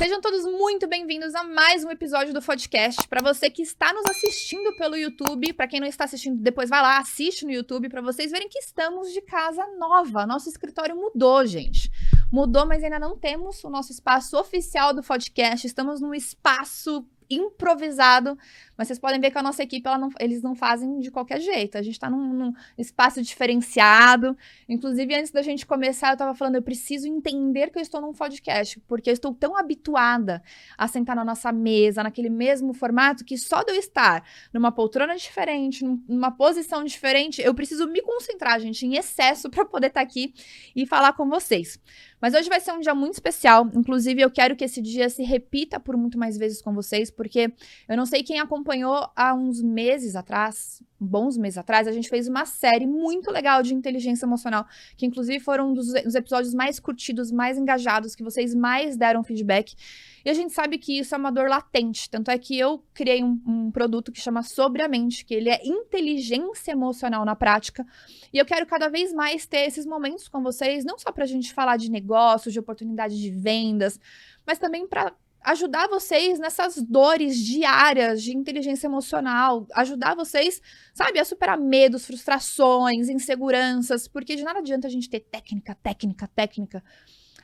Sejam todos muito bem-vindos a mais um episódio do podcast. Para você que está nos assistindo pelo YouTube, para quem não está assistindo, depois vai lá, assiste no YouTube para vocês verem que estamos de casa nova. Nosso escritório mudou, gente. Mudou, mas ainda não temos o nosso espaço oficial do podcast. Estamos num espaço improvisado, mas vocês podem ver que a nossa equipe, eles não fazem de qualquer jeito. A gente tá num espaço diferenciado. Inclusive, antes da gente começar, eu tava falando, eu preciso entender que eu estou num podcast, porque eu estou tão habituada a sentar na nossa mesa, naquele mesmo formato, que só de eu estar numa poltrona diferente, numa posição diferente, eu preciso me concentrar, gente, em excesso para poder estar aqui e falar com vocês. Mas hoje vai ser um dia muito especial, inclusive eu quero que esse dia se repita por muito mais vezes com vocês, porque eu não sei quem acompanhou há uns meses atrás, bons meses atrás, a gente fez uma série muito legal de inteligência emocional, que inclusive foram um dos episódios mais curtidos, mais engajados, que vocês mais deram feedback. E a gente sabe que isso é uma dor latente, tanto é que eu criei um produto que chama Sobre a Mente, que ele é inteligência emocional na prática, e eu quero cada vez mais ter esses momentos com vocês, não só pra gente falar de negócios, de oportunidade de vendas, mas também para ajudar vocês nessas dores diárias de inteligência emocional, ajudar vocês, sabe, a superar medos, frustrações, inseguranças, porque de nada adianta a gente ter técnica,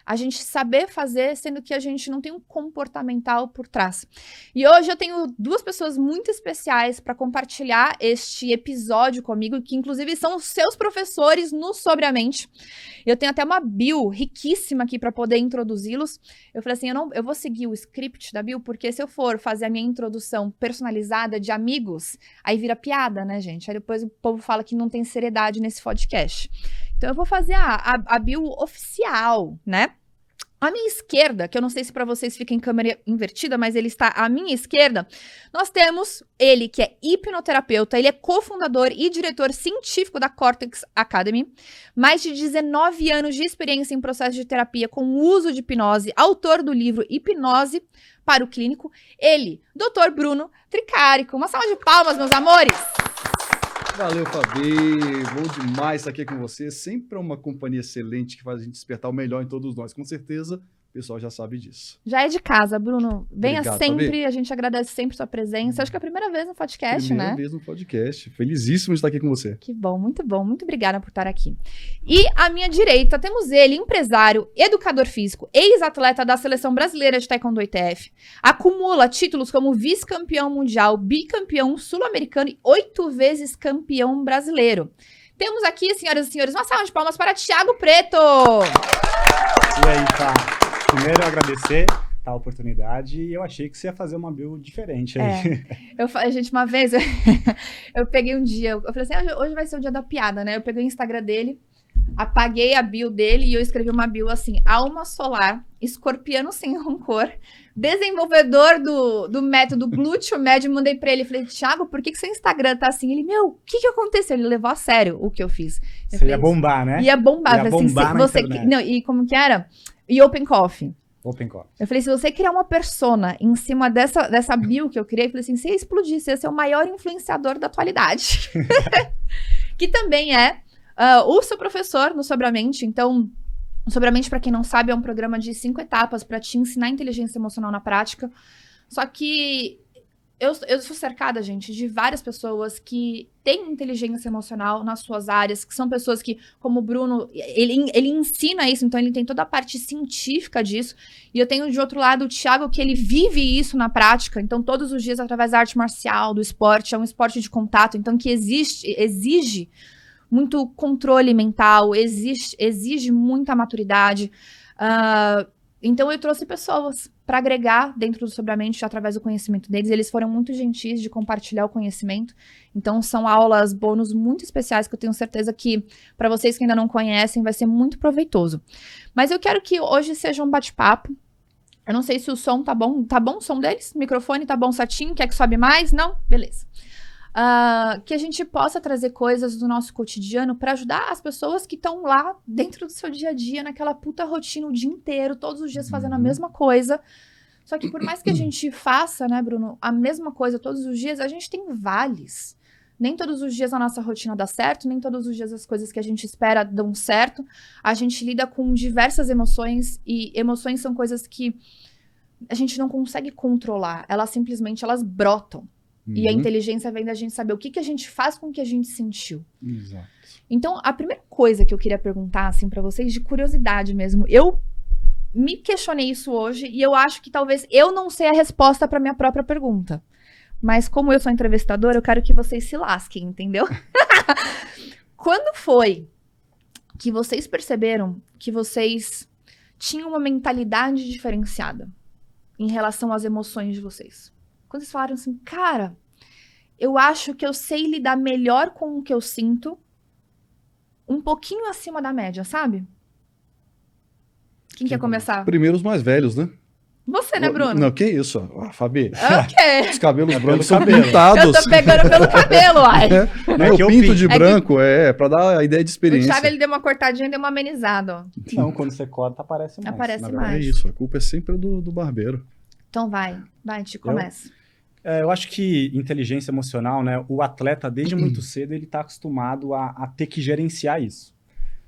a gente saber fazer, sendo que a gente não tem um comportamental por trás. E hoje eu tenho duas pessoas muito especiais para compartilhar este episódio comigo, que inclusive são os seus professores no Sobre a Mente. Eu tenho até uma bio riquíssima aqui para poder introduzi-los. Eu falei assim, eu vou seguir o script da bio, porque se eu for fazer a minha introdução personalizada de amigos, aí vira piada, né, gente? Aí depois o povo fala que não tem seriedade nesse podcast. Então eu vou fazer a bio oficial, né? À minha esquerda, que eu não sei se para vocês fica em câmera invertida, mas ele está à minha esquerda, nós temos ele que é hipnoterapeuta, ele é cofundador e diretor científico da Cortex Academy, mais de 19 anos de experiência em processo de terapia com o uso de hipnose, autor do livro Hipnose para o Clínico, ele, Dr. Bruno Tricarico. Uma salva de palmas, meus amores! Valeu, Fabi. Bom demais estar aqui com você. Sempre é uma companhia excelente que faz a gente despertar o melhor em todos nós. Com certeza, o pessoal já sabe disso. Já é de casa, Bruno. Venha Obrigado, sempre, Fabi. A gente agradece sempre sua presença. Acho que é a primeira vez no podcast, Primeira né? vez no podcast. Felizíssimo de estar aqui com você. Que bom. Muito obrigada por estar aqui. E à minha direita temos ele, empresário, educador físico, ex-atleta da Seleção Brasileira de Taekwondo ITF. Acumula títulos como vice-campeão mundial, bicampeão sul-americano e 8 vezes campeão brasileiro. Temos aqui, senhoras e senhores, uma salva de palmas para Thiago Preto. E aí, tá? Primeiro, agradecer a oportunidade e eu achei que você ia fazer uma build diferente aí. Gente, uma vez eu peguei um dia, eu falei assim, hoje vai ser o dia da piada, né? Eu peguei o Instagram dele, apaguei a bio dele e eu escrevi uma bio assim, alma solar, escorpiano sem rancor, desenvolvedor do método glúteo médio, mandei pra ele, falei, Thiago, por que seu Instagram tá assim? Ele, o que aconteceu? Ele levou a sério o que eu fiz. Você ia bombar, né? Ia bombar. Ia falei, bombar assim, na internet. Não, e como que era? E Open Coffee. Open Coffee. Eu falei, se você criar uma persona em cima dessa bio que eu criei, eu falei assim, se ia explodir, você ia ser o maior influenciador da atualidade. Que também é o seu professor no Sobre a Mente. Então, o Sobre a Mente, para quem não sabe, é um programa de 5 etapas para te ensinar inteligência emocional na prática. Só que eu sou cercada, gente, de várias pessoas que têm inteligência emocional nas suas áreas, que são pessoas que, como o Bruno, ele ensina isso, então ele tem toda a parte científica disso. E eu tenho, de outro lado, o Thiago, que ele vive isso na prática. Então, todos os dias, através da arte marcial, do esporte, é um esporte de contato, então que exige muito controle mental, exige muita maturidade. Então eu trouxe pessoas para agregar dentro do Sobre a Mente através do conhecimento deles. Eles foram muito gentis de compartilhar o conhecimento. Então são aulas bônus muito especiais que eu tenho certeza que para vocês que ainda não conhecem vai ser muito proveitoso. Mas eu quero que hoje seja um bate-papo. Eu não sei se o som tá bom. Tá bom o som deles? O microfone tá bom certinho? Quer que sobe mais? Não? Beleza. Que a gente possa trazer coisas do nosso cotidiano para ajudar as pessoas que estão lá dentro do seu dia a dia, naquela puta rotina o dia inteiro, todos os dias fazendo a mesma coisa. Só que por mais que a gente faça, né, Bruno, a mesma coisa todos os dias, a gente tem vales. Nem todos os dias a nossa rotina dá certo, nem todos os dias as coisas que a gente espera dão certo. A gente lida com diversas emoções, e emoções são coisas que a gente não consegue controlar. Elas simplesmente, elas brotam. E a inteligência vem da gente saber o que, que a gente faz com o que a gente sentiu. Exato. Então, a primeira coisa que eu queria perguntar, assim, pra vocês, de curiosidade mesmo, eu me questionei isso hoje e eu acho que talvez eu não sei a resposta pra minha própria pergunta. Mas como eu sou entrevistadora, eu quero que vocês se lasquem, entendeu? Quando foi que vocês perceberam que vocês tinham uma mentalidade diferenciada em relação às emoções de vocês? Quando vocês falaram assim, cara, eu acho que eu sei lidar melhor com o que eu sinto, um pouquinho acima da média, sabe? Quem quer começar? Primeiro os mais velhos, né? Você, né, Bruno? Não, que isso? Fabi. Ok. Os cabelos É brancos pelo são cabelo. pintados. Eu tô pegando pelo cabelo, uai. Eu que eu pinto pinto. de É que- branco, pra dar a ideia de O experiência. Thiago, ele deu uma cortadinha e deu uma amenizada, ó. Não, quando você corta, aparece mais. Aparece na É verdade. mais. isso, a culpa é sempre do barbeiro. Então vai, Ti, começa. Eu acho que inteligência emocional, né? O atleta, desde muito cedo, ele está acostumado a ter que gerenciar isso,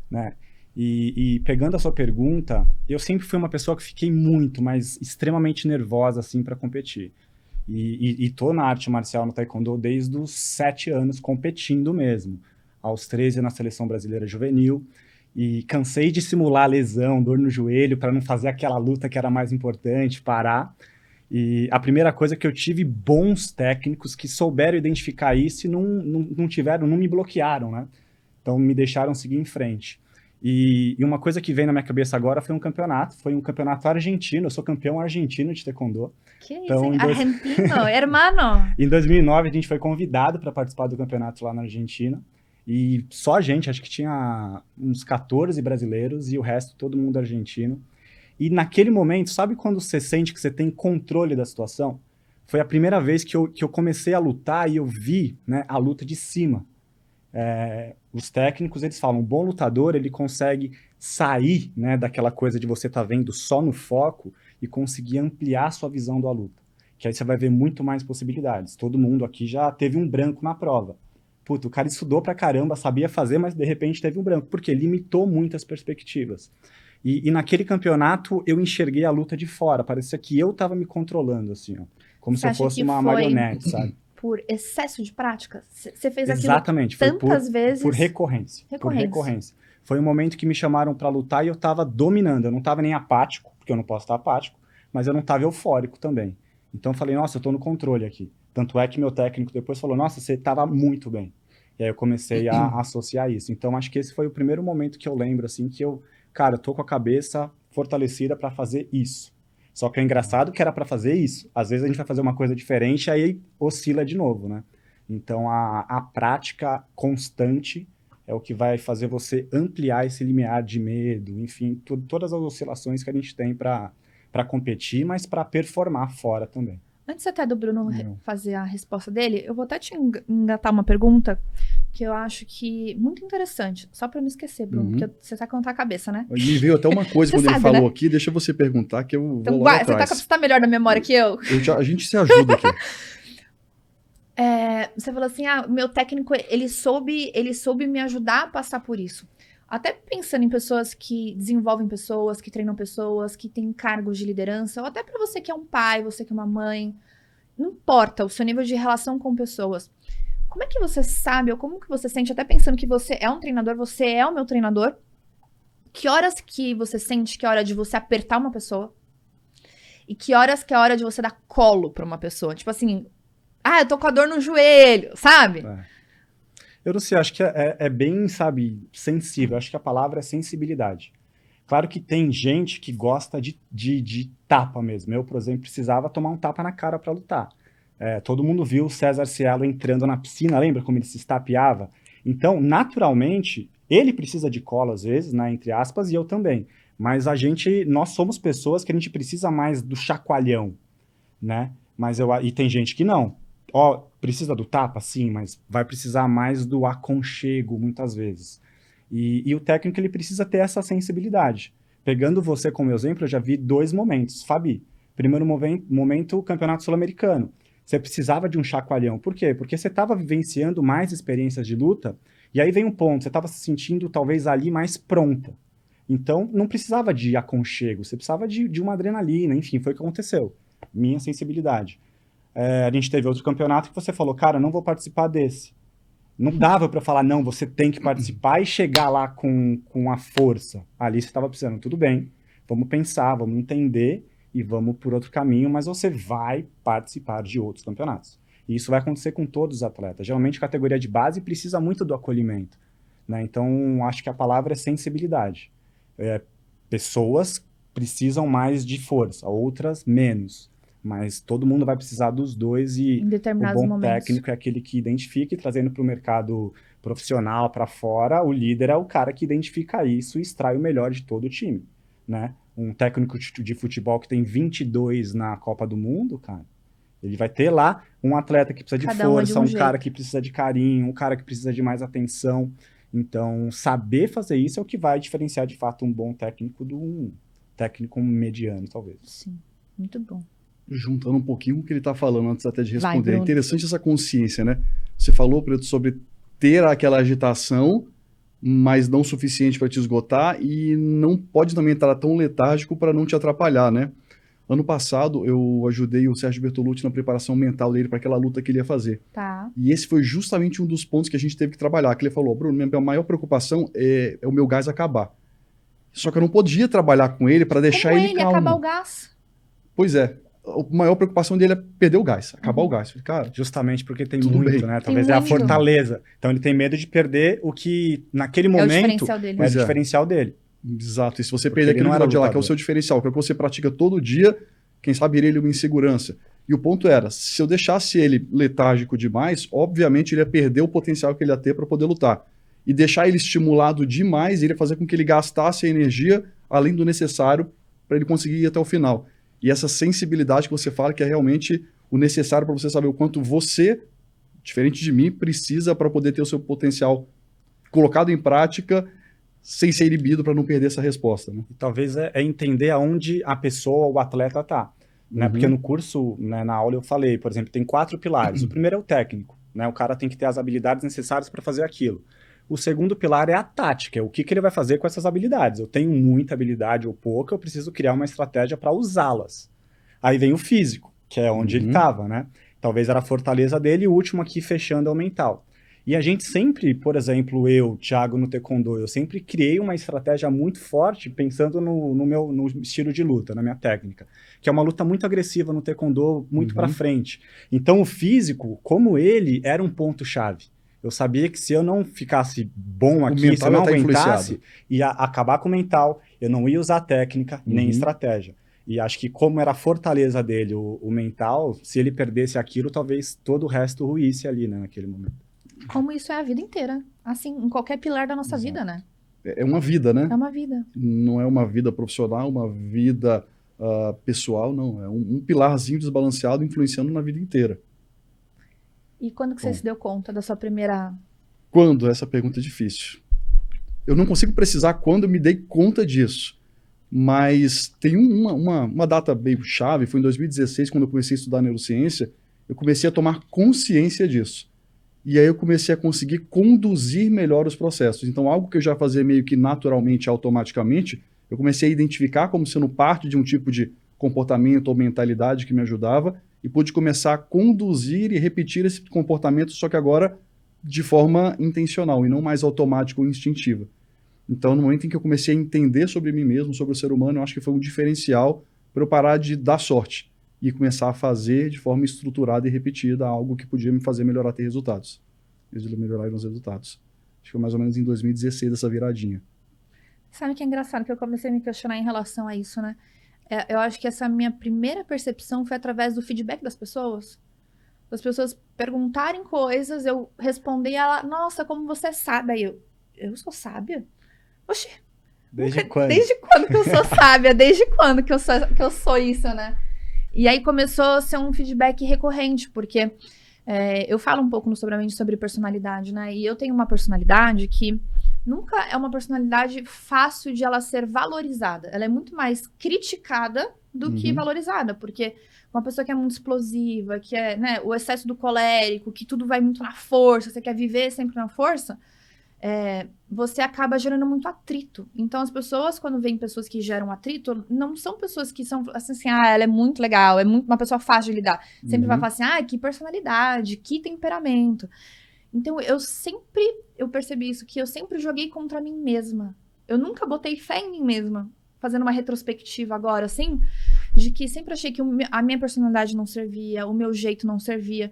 né? E pegando a sua pergunta, eu sempre fui uma pessoa que fiquei muito, mas extremamente nervosa, assim, para competir. E tô na arte marcial, no taekwondo, desde os 7 anos, competindo mesmo. Aos 13 na seleção brasileira juvenil. E cansei de simular lesão, dor no joelho, para não fazer aquela luta que era mais importante, parar. E a primeira coisa é que eu tive bons técnicos que souberam identificar isso e não me bloquearam, né? Então me deixaram seguir em frente. E uma coisa que vem na minha cabeça agora foi um campeonato argentino, eu sou campeão argentino de taekwondo. Que isso, Então, hein? em dois- Argentino, hermano. Em 2009 a gente foi convidado para participar do campeonato lá na Argentina. E só a gente, acho que tinha uns 14 brasileiros e o resto todo mundo argentino. E naquele momento, sabe quando você sente que você tem controle da situação? Foi a primeira vez que eu comecei a lutar e eu vi, né, a luta de cima. Os técnicos, eles falam, um bom lutador, ele consegue sair, né, daquela coisa de você estar vendo só no foco e conseguir ampliar a sua visão da luta. Que aí você vai ver muito mais possibilidades. Todo mundo aqui já teve um branco na prova. Puta, o cara estudou pra caramba, sabia fazer, mas de repente teve um branco, porque limitou muitas perspectivas. E naquele campeonato eu enxerguei a luta de fora, parecia que eu tava me controlando, assim, ó, como Você se eu acha fosse que uma foi- marionete, sabe? Por excesso de prática? Você fez aquilo Exatamente, foi tantas vezes? por recorrência. Por recorrência. Foi um momento que me chamaram pra lutar e eu tava dominando, eu não tava nem apático, porque eu não posso estar apático, mas eu não tava eufórico também. Então eu falei, nossa, eu tô no controle aqui. Tanto é que meu técnico depois falou, nossa, você tava muito bem. E aí eu comecei a associar isso. Então acho que esse foi o primeiro momento que eu lembro, assim, que eu, cara, eu tô com a cabeça fortalecida pra fazer isso. Só que é engraçado que era pra fazer isso. Às vezes a gente vai fazer uma coisa diferente, aí oscila de novo, né? Então a prática constante é o que vai fazer você ampliar esse limiar de medo, enfim, todas as oscilações que a gente tem pra competir, mas pra performar fora também. Antes até do Bruno Não. fazer a resposta dele, eu vou até te engatar uma pergunta que eu acho que muito interessante. Só pra eu não esquecer, Bruno, porque você tá com a cabeça, né? Me veio até uma coisa Você quando ele sabe, falou né? aqui, deixa você perguntar que eu vou Então, lá você atrás. tá melhor na memória que eu. A gente se ajuda aqui. Você falou assim, meu técnico, ele soube me ajudar a passar por isso. Até pensando em pessoas que desenvolvem pessoas, que treinam pessoas, que têm cargos de liderança, ou até pra você que é um pai, você que é uma mãe, não importa o seu nível de relação com pessoas. Como é que você sabe, ou como que você sente, até pensando que você é um treinador, você é o meu treinador, que horas que você sente que é hora de você apertar uma pessoa? E que horas que é hora de você dar colo pra uma pessoa? Tipo assim, eu tô com a dor no joelho, sabe? Eu não sei, acho que é bem, sabe, sensível. Acho que a palavra é sensibilidade. Claro que tem gente que gosta de tapa mesmo. Eu, por exemplo, precisava tomar um tapa na cara para lutar. Todo mundo viu o César Cielo entrando na piscina, lembra como ele se estapeava? Então, naturalmente, ele precisa de cola às vezes, né, entre aspas, e eu também. Mas nós somos pessoas que a gente precisa mais do chacoalhão, né? E tem gente que não. Precisa do tapa? Sim, mas vai precisar mais do aconchego, muitas vezes. E o técnico, ele precisa ter essa sensibilidade. Pegando você como exemplo, eu já vi 2 momentos. Fabi, primeiro momento, o Campeonato Sul-Americano. Você precisava de um chacoalhão. Por quê? Porque você estava vivenciando mais experiências de luta, e aí vem um ponto, você estava se sentindo talvez ali mais pronta. Então, não precisava de aconchego, você precisava de uma adrenalina, enfim, foi o que aconteceu. Minha sensibilidade. A gente teve outro campeonato que você falou, cara, não vou participar desse. Não dava para falar, não, você tem que participar e chegar lá com a força. Ali você estava precisando, tudo bem, vamos pensar, vamos entender e vamos por outro caminho, mas você vai participar de outros campeonatos. E isso vai acontecer com todos os atletas. Geralmente, a categoria de base precisa muito do acolhimento, né? Então, acho que a palavra é sensibilidade. Pessoas precisam mais de força, outras menos. Mas todo mundo vai precisar dos dois e Em determinados o bom momentos. técnico é aquele que identifica e trazendo para o mercado profissional, para fora, o líder é o cara que identifica isso e extrai o melhor de todo o time, né? Um técnico de futebol que tem 22 na Copa do Mundo, cara, ele vai ter lá um atleta que precisa de Cada um é de força, um um jeito. cara que precisa de carinho, um cara que precisa de mais atenção. Então, saber fazer isso é o que vai diferenciar de fato um bom técnico de um técnico mediano, talvez. Sim, muito bom. Juntando um pouquinho com o que ele está falando antes até de Vai, responder. É Bruno. interessante essa consciência, né? Você falou, Preto, sobre ter aquela agitação, mas não o suficiente para te esgotar e não pode também estar tão letárgico para não te atrapalhar, né? Ano passado, eu ajudei o Sérgio Bertolucci na preparação mental dele para aquela luta que ele ia fazer. Tá. E esse foi justamente um dos pontos que a gente teve que trabalhar, que ele falou, Bruno, minha maior preocupação é o meu gás acabar. Só que eu não podia trabalhar com ele para deixar Como ele calmo. acabar o gás? Pois é. A maior preocupação dele é perder o gás, acabar o gás. Falei, cara, Justamente porque tem Tudo muito, bem. né? Tem Talvez é a muito. fortaleza. Então ele tem medo de perder o que naquele É o momento diferencial dele. é o Pois é. diferencial dele. exato. E se você Porque perder ele aquele não era nível de lá, que é o lutador. seu diferencial, que é o que você pratica todo dia, quem sabe iria ele uma insegurança. E o ponto era, se eu deixasse ele letárgico demais, obviamente ele ia perder o potencial que ele ia ter para poder lutar. E deixar ele estimulado demais iria fazer com que ele gastasse a energia além do necessário para ele conseguir ir até o final. E essa sensibilidade que você fala que é realmente o necessário para você saber o quanto você, diferente de mim, precisa para poder ter o seu potencial colocado em prática sem ser inibido para não perder essa resposta, né? E talvez é entender aonde a pessoa, o atleta tá. Né? Uhum. Porque no curso, né, na aula eu falei, por exemplo, tem 4 pilares. O primeiro é o técnico, né? O cara tem que ter as habilidades necessárias para fazer aquilo. O segundo pilar é a tática, é o que ele vai fazer com essas habilidades. Eu tenho muita habilidade ou pouca, eu preciso criar uma estratégia para usá-las. Aí vem o físico, que é onde ele estava, né? Talvez era a fortaleza dele, e o último aqui fechando é o mental. E a gente sempre, por exemplo, eu, Thiago, no Taekwondo, eu sempre criei uma estratégia muito forte pensando no estilo de luta, na minha técnica, que é uma luta muito agressiva no Taekwondo, muito para frente. Então o físico, como ele, era um ponto-chave. Eu sabia que se eu não ficasse bom aqui, se mental eu não ia estar aguentasse, influenciado. ia acabar com o mental, eu não ia usar técnica nem estratégia. E acho que como era a fortaleza dele, o mental, se ele perdesse aquilo, talvez todo o resto ruísse ali, né, naquele momento. Como isso é a vida inteira. Assim, em qualquer pilar da nossa Exato. vida, né? É uma vida, né? É uma vida. Não é uma vida profissional, uma vida pessoal, não. É um pilarzinho desbalanceado influenciando na vida inteira. E quando que você Bom. se deu conta da sua primeira... Quando? Essa pergunta é difícil. Eu não consigo precisar quando eu me dei conta disso. Mas tem uma data meio chave, foi em 2016, quando eu comecei a estudar neurociência, eu comecei a tomar consciência disso. E aí eu comecei a conseguir conduzir melhor os processos. Então, algo que eu já fazia meio que naturalmente, automaticamente, eu comecei a identificar como sendo parte de um tipo de comportamento ou mentalidade que me ajudava e pude começar a conduzir e repetir esse comportamento, só que agora de forma intencional e não mais automática ou instintiva. Então, no momento em que eu comecei a entender sobre mim mesmo, sobre o ser humano, eu acho que foi um diferencial para eu parar de dar sorte e começar a fazer de forma estruturada e repetida algo que podia me fazer melhorar ter resultados. Melhorar os resultados. Acho que foi mais ou menos em 2016 essa viradinha. Sabe o que é engraçado? Que eu comecei a me questionar em relação a isso, né? Eu acho que essa minha primeira percepção foi através do feedback das pessoas. As pessoas perguntarem coisas, eu responder ela, nossa, como você é sábia? Aí eu sou sábia? Oxi, Desde quando? desde quando que eu sou sábia? Desde quando que eu sou isso, né? E aí começou a ser um feedback recorrente, porque eu falo um pouco no Sobramente sobre personalidade, né? E eu tenho uma personalidade que nunca é uma personalidade fácil de ela ser valorizada. Ela é muito mais criticada do que valorizada, porque uma pessoa que é muito explosiva, que é, né, o excesso do colérico, que tudo vai muito na força, você quer viver sempre na força, você acaba gerando muito atrito. Então, as pessoas, quando veem pessoas que geram muito atrito, não são pessoas que são assim, ela é muito legal, é muito uma pessoa fácil de lidar. Sempre vai Uhum. falar assim, que personalidade, que temperamento. Então, eu percebi isso, que eu sempre joguei contra mim mesma. Eu nunca botei fé em mim mesma. Fazendo uma retrospectiva agora, assim, de que sempre achei que a minha personalidade não servia, o meu jeito não servia.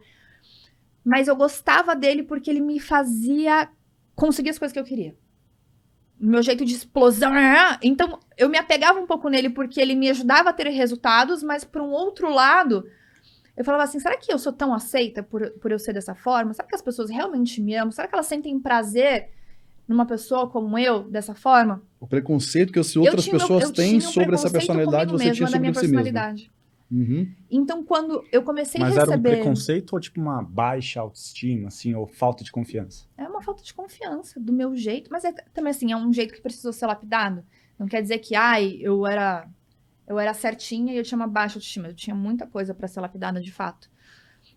Mas eu gostava dele porque ele me fazia conseguir as coisas que eu queria. O meu jeito de explosão. Então, eu me apegava um pouco nele porque ele me ajudava a ter resultados, mas por um outro lado, eu falava assim, será que eu sou tão aceita por eu ser dessa forma? Será que as pessoas realmente me amam? Será que elas sentem prazer numa pessoa como eu, dessa forma? O preconceito que as outras pessoas têm sobre essa personalidade, você tinha sobre si mesma. Uhum. Então, quando eu comecei a Mas receber... era um preconceito ou tipo uma baixa autoestima, assim, ou falta de confiança? É uma falta de confiança do meu jeito, mas também assim, é um jeito que precisou ser lapidado. Não quer dizer que, eu era certinha e eu tinha uma baixa autoestima. Eu tinha muita coisa pra ser lapidada, de fato.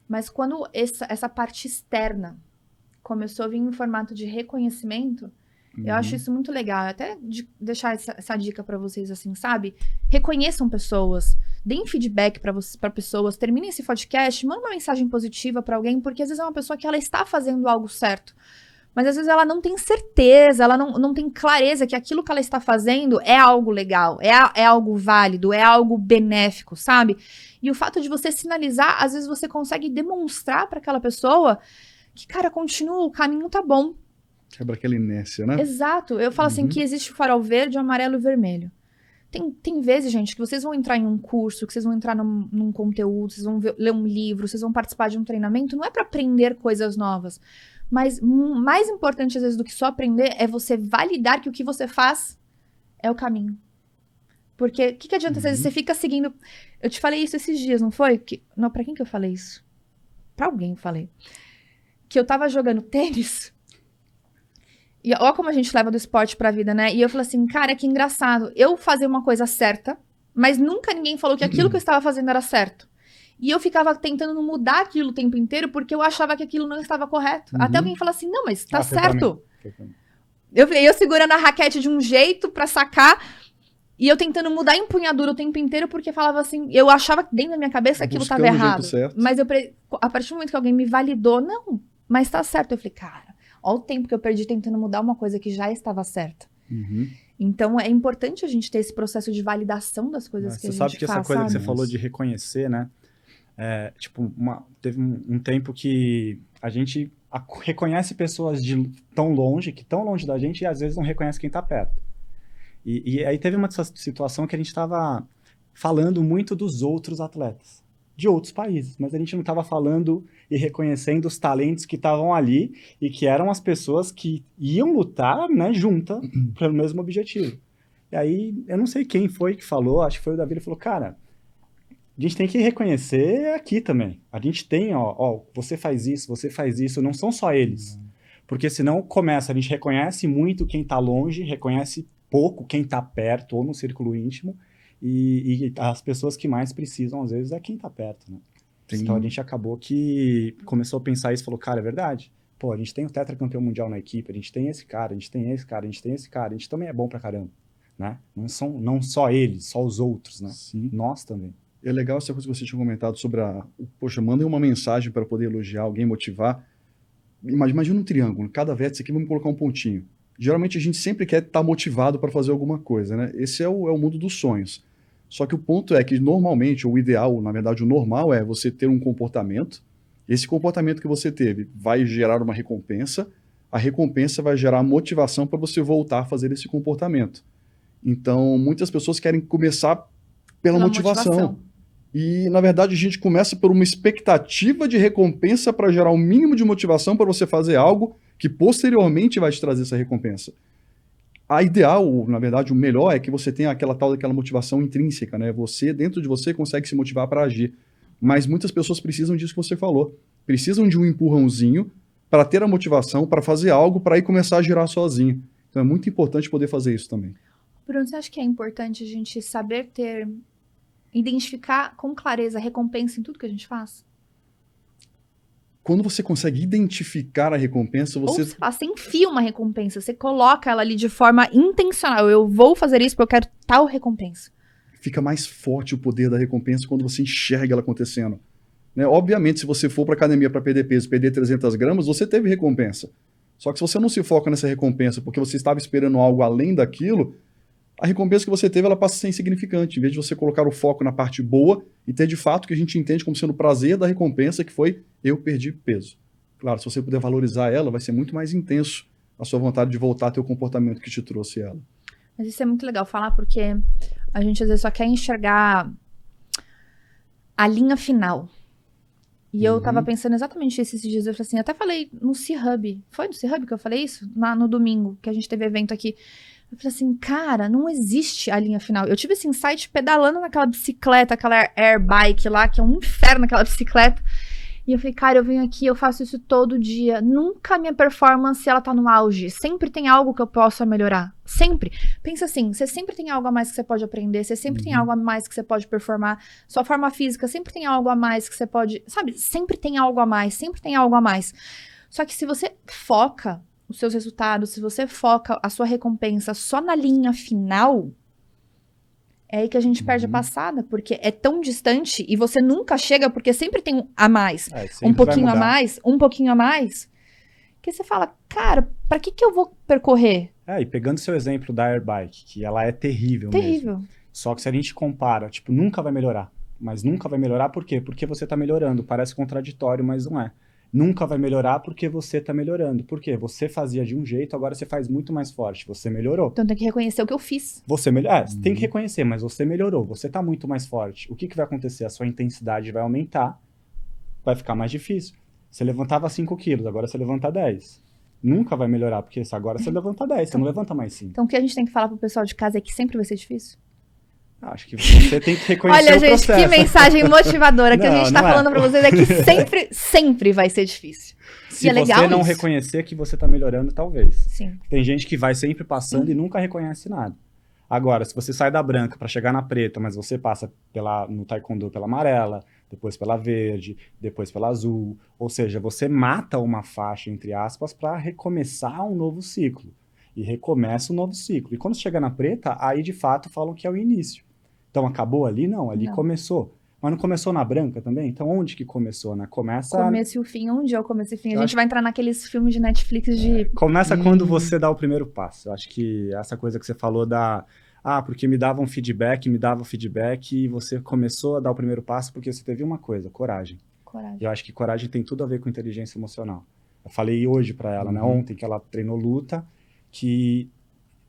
Mas quando essa parte externa começou a vir em formato de reconhecimento, eu acho isso muito legal. Até deixar essa dica pra vocês, assim, sabe? Reconheçam pessoas, deem feedback pra pessoas, terminem esse podcast, manda uma mensagem positiva pra alguém, porque às vezes é uma pessoa que ela está fazendo algo certo. Mas às vezes ela não tem certeza, ela não tem clareza que aquilo que ela está fazendo é algo legal, é algo válido, é algo benéfico, sabe? E o fato de você sinalizar, às vezes você consegue demonstrar para aquela pessoa que, cara, continua, o caminho tá bom. Quebra aquela inércia, né? Exato. Eu falo assim que existe o farol verde, o amarelo e o vermelho. Tem vezes, gente, que vocês vão entrar em um curso, que vocês vão entrar num conteúdo, vocês vão ler um livro, vocês vão participar de um treinamento, não é para aprender coisas novas. Mas mais importante, às vezes, do que só aprender, é você validar que o que você faz é o caminho. Porque o que adianta, às vezes, você fica seguindo... Eu te falei isso esses dias, não foi? Não, pra quem que eu falei isso? Pra alguém eu falei. Que eu tava jogando tênis... E olha como a gente leva do esporte pra vida, né? E eu falei assim, cara, que engraçado. Eu fazia uma coisa certa, mas nunca ninguém falou que aquilo que eu estava fazendo era certo. E eu ficava tentando mudar aquilo o tempo inteiro porque eu achava que aquilo não estava correto. Até alguém falar assim, não, mas tá certo. Eu segurando a raquete de um jeito pra sacar e eu tentando mudar a empunhadura o tempo inteiro porque falava assim, eu achava que dentro da minha cabeça aquilo estava errado. Mas a partir do momento que alguém me validou, não, mas tá certo. Eu falei, cara, olha o tempo que eu perdi tentando mudar uma coisa que já estava certa. Então, é importante a gente ter esse processo de validação das coisas que a gente faz. Você sabe que essa coisa que você falou de reconhecer, né? Teve um tempo que a gente reconhece pessoas tão longe da gente, e às vezes não reconhece quem está perto. E aí teve uma situação que a gente estava falando muito dos outros atletas, de outros países, mas a gente não estava falando e reconhecendo os talentos que estavam ali e que eram as pessoas que iam lutar, né, juntas pelo mesmo objetivo. E aí, eu não sei quem foi que falou, acho que foi o Davi, ele falou, cara, a gente tem que reconhecer aqui também. A gente tem, você faz isso, não são só eles. Porque senão a gente reconhece muito quem tá longe, reconhece pouco quem tá perto ou no círculo íntimo, e as pessoas que mais precisam, às vezes, é quem tá perto, né? Então a gente acabou que começou a pensar isso e falou, cara, é verdade. Pô, a gente tem o tetracampeão mundial na equipe, a gente tem esse cara, a gente tem esse cara, a gente tem esse cara, a gente também é bom pra caramba, né? Não só eles, só os outros, né? Sim. Nós também. É legal essa coisa que você tinha comentado sobre poxa, mandem uma mensagem para poder elogiar alguém, motivar. Imagina um triângulo, cada vértice aqui vamos colocar um pontinho. Geralmente a gente sempre quer estar motivado para fazer alguma coisa, né? Esse é o mundo dos sonhos. Só que o ponto é que normalmente, ou o ideal, na verdade o normal é você ter um comportamento. Esse comportamento que você teve vai gerar uma recompensa, a recompensa vai gerar motivação para você voltar a fazer esse comportamento. Então, muitas pessoas querem começar pela motivação. E, na verdade, a gente começa por uma expectativa de recompensa para gerar um mínimo de motivação para você fazer algo que posteriormente vai te trazer essa recompensa. A ideal, na verdade, o melhor é que você tenha daquela motivação intrínseca, né? Você, dentro de você, consegue se motivar para agir. Mas muitas pessoas precisam disso que você falou. Precisam de um empurrãozinho para ter a motivação, para fazer algo, para aí começar a girar sozinho. Então é muito importante poder fazer isso também. Bruno, você acha que é importante a gente saber identificar com clareza a recompensa em tudo que a gente faz? quando você consegue identificar a recompensa, Ou, você sei lá, você enfia uma recompensa, você coloca ela ali de forma intencional. Eu vou fazer isso porque eu quero tal recompensa. fica mais forte o poder da recompensa quando você enxerga ela acontecendo. Né? Obviamente, se você for para academia para perder peso, perder 300 gramas, você teve recompensa. Só que se você não se foca nessa recompensa porque você estava esperando algo além daquilo, a recompensa que você teve, ela passa a ser insignificante, em vez de você colocar o foco na parte boa e ter de fato o que a gente entende como sendo o prazer da recompensa, que foi eu perdi peso. Claro, se você puder valorizar ela, vai ser muito mais intenso a sua vontade de voltar a ter o comportamento que te trouxe ela. Mas isso é muito legal falar, porque a gente às vezes só quer enxergar a linha final. E eu tava pensando exatamente isso esses dias. Eu falei assim, até falei no C-Hub. Foi no C-Hub que eu falei isso? No domingo, que a gente teve evento aqui. Eu falei assim, cara, não existe a linha final. Eu tive esse insight pedalando naquela bicicleta, aquela air bike lá, que é um inferno aquela bicicleta. E eu falei, cara, eu venho aqui, eu faço isso todo dia. Nunca a minha performance, ela tá no auge. Sempre tem algo que eu possa melhorar. Sempre. Pensa assim, você sempre tem algo a mais que você pode aprender. Você sempre tem algo a mais que você pode performar. Sua forma física sempre tem algo a mais que você pode... Sabe? Sempre tem algo a mais. Sempre tem algo a mais. Só que se você foca os seus resultados, se você foca a sua recompensa só na linha final, é aí que a gente perde a passada, porque é tão distante e você nunca chega, porque sempre tem a mais, um pouquinho a mais, um pouquinho a mais, que você fala, cara, pra que eu vou percorrer? E pegando seu exemplo da Air Bike, que ela é terrível mesmo. Só que se a gente compara, tipo, nunca vai melhorar. Mas nunca vai melhorar por quê? Porque você tá melhorando. Parece contraditório, mas não é. Nunca vai melhorar porque você tá melhorando. Por quê? Você fazia de um jeito, agora você faz muito mais forte. Você melhorou. Então tem que reconhecer o que eu fiz. Você tem que reconhecer, mas você melhorou. Você tá muito mais forte. O que vai acontecer? A sua intensidade vai aumentar, vai ficar mais difícil. Você levantava 5 quilos, agora você levanta 10. Nunca vai melhorar, porque agora você levanta 10, você não levanta mais 5. Então o que a gente tem que falar pro pessoal de casa é que sempre vai ser difícil? Acho que você tem que reconhecer Olha, o processo. Olha, gente, que mensagem motivadora que a gente tá falando pra vocês é que sempre vai ser difícil. Se e é legal você não reconhecer que você tá melhorando, talvez. Sim. Tem gente que vai sempre passando e nunca reconhece nada. Agora, se você sai da branca para chegar na preta, mas você passa no taekwondo pela amarela, depois pela verde, depois pela azul, ou seja, você mata uma faixa, entre aspas, para recomeçar um novo ciclo. E recomeça um novo ciclo. E quando chega na preta, aí de fato falam que é o início. Então acabou ali? Não, ali começou. Mas não começou na branca também? Então onde que começou, né? Começo e o fim, onde é o começo e o fim? A gente vai entrar naqueles filmes de Netflix de... Começa quando você dá o primeiro passo. Eu acho que essa coisa que você falou porque me dava feedback e você começou a dar o primeiro passo porque você teve uma coisa, coragem. E eu acho que coragem tem tudo a ver com inteligência emocional. Eu falei hoje pra ela, né? Ontem que ela treinou luta, que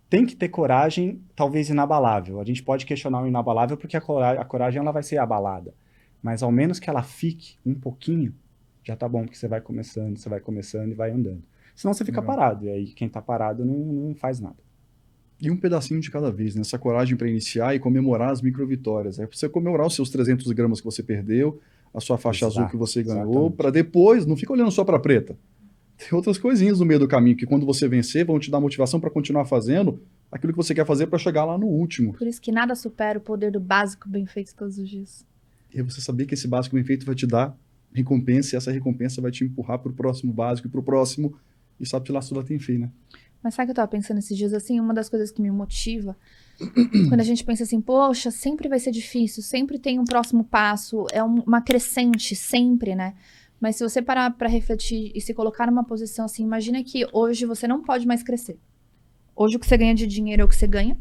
tem que ter coragem, talvez inabalável. A gente pode questionar o inabalável porque a coragem ela vai ser abalada. Mas ao menos que ela fique um pouquinho, já tá bom, porque você vai começando e vai andando. Senão você fica parado, e aí quem tá parado não faz nada. E um pedacinho de cada vez, né? Essa coragem para iniciar e comemorar as micro-vitórias. É você comemorar os seus 300 gramas que você perdeu, a sua faixa azul que você ganhou, para depois, não fica olhando só para preta. Tem outras coisinhas no meio do caminho que quando você vencer vão te dar motivação para continuar fazendo aquilo que você quer fazer para chegar lá no último. Por isso que nada supera o poder do básico bem feito todos os dias. E você saber que esse básico bem feito vai te dar recompensa e essa recompensa vai te empurrar para o próximo básico e para o próximo e sabe lá se tudo tem fim, né? Mas sabe o que eu tava pensando esses dias? Assim, uma das coisas que me motiva quando a gente pensa assim, poxa, sempre vai ser difícil, sempre tem um próximo passo, é uma crescente, sempre, né? Mas se você parar pra refletir e se colocar numa posição assim, imagina que hoje você não pode mais crescer. Hoje o que você ganha de dinheiro é o que você ganha.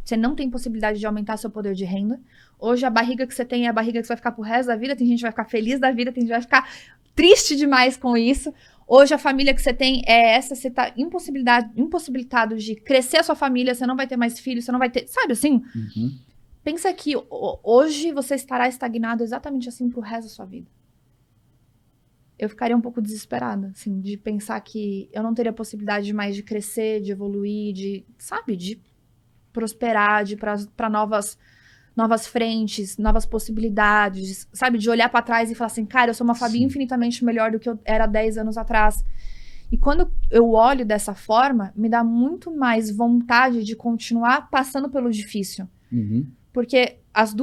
Você não tem possibilidade de aumentar seu poder de renda. Hoje a barriga que você tem é a barriga que você vai ficar pro resto da vida. Tem gente que vai ficar feliz da vida, tem gente que vai ficar triste demais com isso. Hoje a família que você tem é essa, você tá impossibilitado de crescer a sua família, você não vai ter mais filhos, você não vai ter... Sabe assim? Pensa que hoje você estará estagnado exatamente assim pro resto da sua vida. Eu ficaria um pouco desesperada, assim, de pensar que eu não teria possibilidade mais de crescer, de evoluir, de prosperar, de ir pra novas frentes, novas possibilidades, sabe? De olhar pra trás e falar assim, cara, eu sou uma Fabi infinitamente melhor do que eu era 10 anos atrás. E quando eu olho dessa forma, me dá muito mais vontade de continuar passando pelo difícil. Porque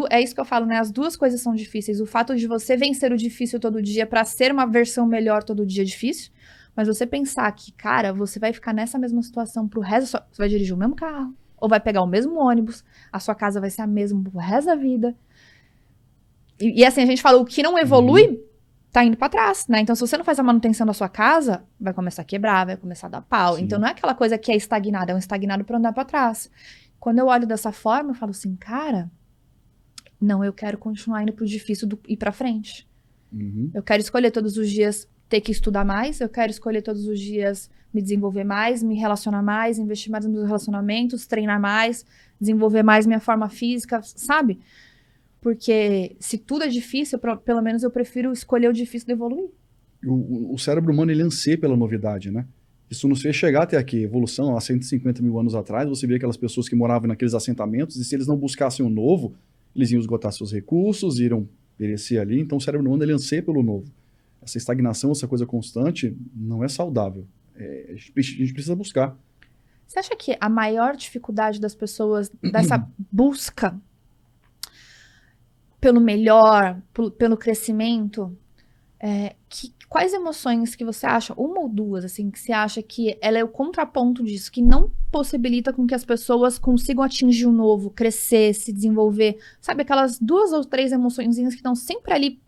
É isso que eu falo, né? As duas coisas são difíceis. O fato de você vencer o difícil todo dia pra ser uma versão melhor todo dia é difícil. Mas você pensar que, cara, você vai ficar nessa mesma situação pro resto... Você vai dirigir o mesmo carro, ou vai pegar o mesmo ônibus, a sua casa vai ser a mesma pro resto da vida. E assim, a gente fala, o que não evolui, tá indo pra trás, né? Então, se você não faz a manutenção da sua casa, vai começar a quebrar, vai começar a dar pau. Sim. Então, não é aquela coisa que é estagnada, é um estagnado pra andar pra trás. Quando eu olho dessa forma, eu falo assim, cara, não, eu quero continuar indo pro difícil ir pra frente. Eu quero escolher todos os dias ter que estudar mais, eu quero escolher todos os dias me desenvolver mais, me relacionar mais, investir mais nos meus relacionamentos, treinar mais, desenvolver mais minha forma física, sabe? Porque se tudo é difícil, pelo menos eu prefiro escolher o difícil de evoluir. O cérebro humano, ele anseia pela novidade, né? Isso nos fez chegar até aqui. Evolução, há 150 mil anos atrás, você via aquelas pessoas que moravam naqueles assentamentos, e se eles não buscassem o novo, eles iam esgotar seus recursos, iriam perecer ali. Então o cérebro humano, ele anseia pelo novo. Essa estagnação, essa coisa constante, não é saudável. A gente precisa buscar. Você acha que a maior dificuldade das pessoas, dessa busca pelo melhor, pelo crescimento, quais emoções que você acha, uma ou duas, assim, que você acha que ela é o contraponto disso, que não possibilita com que as pessoas consigam atingir o novo, crescer, se desenvolver? Sabe, aquelas 2 ou 3 emoçõezinhas que estão sempre ali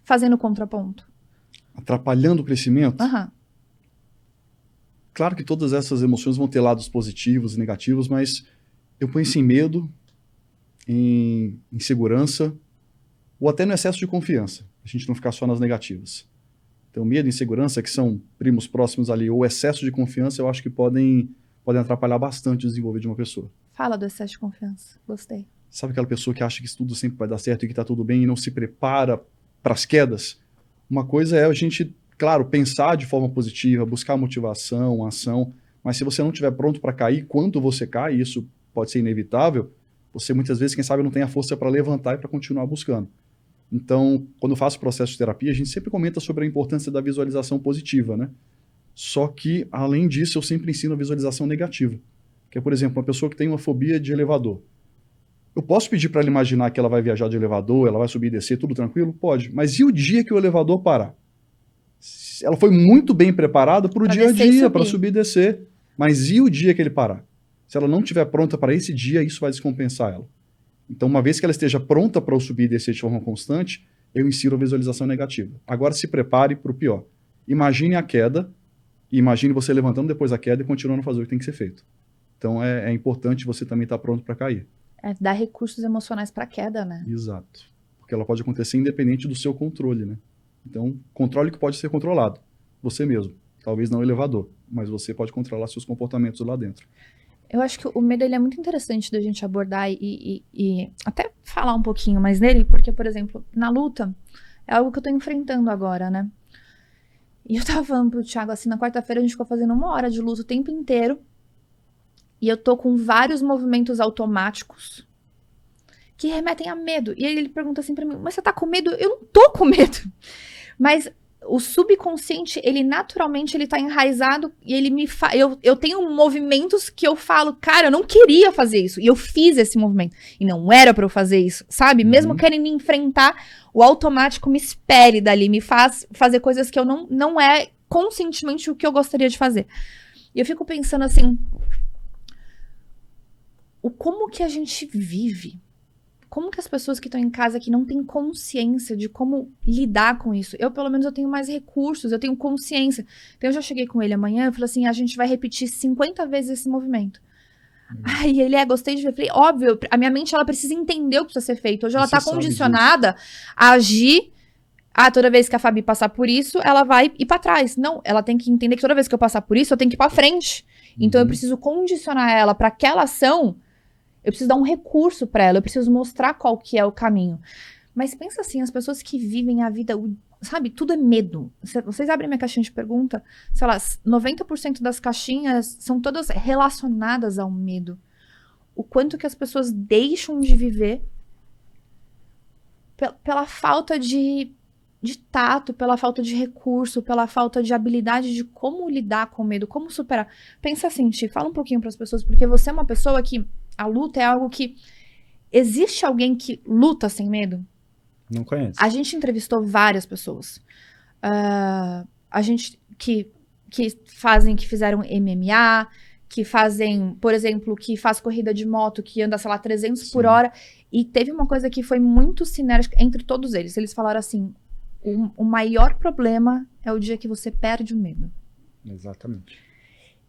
fazendo o contraponto? Atrapalhando o crescimento? Aham. Claro que todas essas emoções vão ter lados positivos e negativos, mas eu penso em medo, em insegurança, ou até no excesso de confiança. A gente não ficar só nas negativas. Então, medo e insegurança, que são primos próximos ali, ou excesso de confiança, eu acho que podem atrapalhar bastante o desenvolvimento de uma pessoa. Fala do excesso de confiança. Gostei. Sabe aquela pessoa que acha que isso tudo sempre vai dar certo e que tá tudo bem e não se prepara para as quedas? Uma coisa é a gente, claro, pensar de forma positiva, buscar motivação, ação, mas se você não estiver pronto para cair, quando você cai, isso pode ser inevitável, você muitas vezes, quem sabe, não tem a força para levantar e para continuar buscando. Então, quando eu faço processo de terapia, a gente sempre comenta sobre a importância da visualização positiva, né? Só que, além disso, eu sempre ensino a visualização negativa. Que é, por exemplo, uma pessoa que tem uma fobia de elevador. Eu posso pedir para ela imaginar que ela vai viajar de elevador, ela vai subir e descer, tudo tranquilo? Pode. Mas e o dia que o elevador parar? Ela foi muito bem preparada para o dia a dia, para subir e descer. Mas e o dia que ele parar? Se ela não estiver pronta para esse dia, isso vai descompensar ela. Então, uma vez que ela esteja pronta para subir e descer de forma constante, eu ensino a visualização negativa. Agora, se prepare para o pior. Imagine a queda, e imagine você levantando depois da queda e continuando a fazer o que tem que ser feito. Então, é importante você também estar pronto para cair. Dar recursos emocionais para queda, né? Exato. Porque ela pode acontecer independente do seu controle, né? Então, controle que pode ser controlado. Você mesmo. Talvez não o elevador, mas você pode controlar seus comportamentos lá dentro. Eu acho que o medo, ele é muito interessante da gente abordar e até falar um pouquinho mais nele, porque, por exemplo, na luta, é algo que eu tô enfrentando agora, né? E eu tava falando pro Thiago, assim, na quarta-feira a gente ficou fazendo 1 hora de luta o tempo inteiro, e eu tô com vários movimentos automáticos que remetem a medo. E aí ele pergunta assim pra mim, mas você tá com medo? Eu não tô com medo. Mas o subconsciente, ele naturalmente, ele tá enraizado e ele me faz... Eu tenho movimentos que eu falo, cara, eu não queria fazer isso. E eu fiz esse movimento. E não era pra eu fazer isso, sabe? Mesmo querendo enfrentar, o automático me espere dali, me faz fazer coisas que eu não é conscientemente o que eu gostaria de fazer. E eu fico pensando assim, como que a gente vive? Como que as pessoas que estão em casa que não têm consciência de como lidar com isso? Eu, pelo menos, eu tenho mais recursos, eu tenho consciência. Então, eu já cheguei com ele amanhã, eu falei assim, a gente vai repetir 50 vezes esse movimento. Aí ele, gostei de ver. Eu falei, óbvio, a minha mente, ela precisa entender o que precisa ser feito. Hoje ela tá condicionada a agir, toda vez que a Fabi passar por isso, ela vai ir pra trás. Não, ela tem que entender que toda vez que eu passar por isso, eu tenho que ir pra frente. Então, eu preciso condicionar ela para aquela ação. Eu preciso dar um recurso para ela, eu preciso mostrar qual que é o caminho. Mas pensa assim, as pessoas que vivem a vida, sabe, tudo é medo. Vocês abrem minha caixinha de pergunta, sei lá, 90% das caixinhas são todas relacionadas ao medo. O quanto que as pessoas deixam de viver pela falta de tato, pela falta de recurso, pela falta de habilidade de como lidar com o medo, como superar. Pensa assim, Ti, fala um pouquinho para as pessoas, porque você é uma pessoa que a luta é algo que existe alguém que luta sem medo? Não conheço. A gente entrevistou várias pessoas. A gente que fizeram MMA, que fazem, por exemplo, que faz corrida de moto, que anda, sei lá, 300 por hora. E teve uma coisa que foi muito sinérgica entre todos eles. Eles falaram assim, o maior problema é o dia que você perde o medo. Exatamente.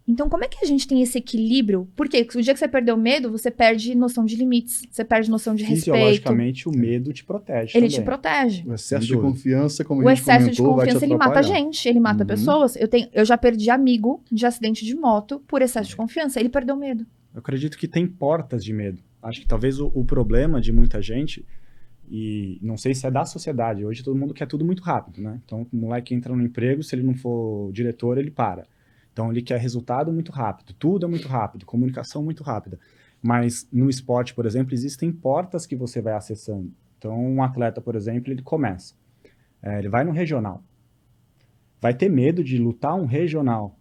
Então, como é que a gente tem esse equilíbrio? Porque o dia que você perdeu o medo, você perde noção de limites, você perde noção de respeito. Fisiologicamente, o medo te protege Ele também. te protege. O excesso de confiança, como O a gente excesso de comentou, vai te confiança, ele mata a atrapalhar. gente, ele mata pessoas. Eu já perdi amigo de acidente de moto por excesso de confiança. Ele perdeu o medo. Eu acredito que tem portas de medo. Acho que talvez o problema de muita gente, e não sei se é da sociedade, hoje todo mundo quer tudo muito rápido, né? Então, o moleque entra no emprego, se ele não for diretor, ele para. Então, ele quer resultado muito rápido, tudo é muito rápido, comunicação muito rápida. Mas no esporte, por exemplo, existem portas que você vai acessando. Então, um atleta, por exemplo, ele começa. Ele vai no regional. Vai ter medo de lutar um regional.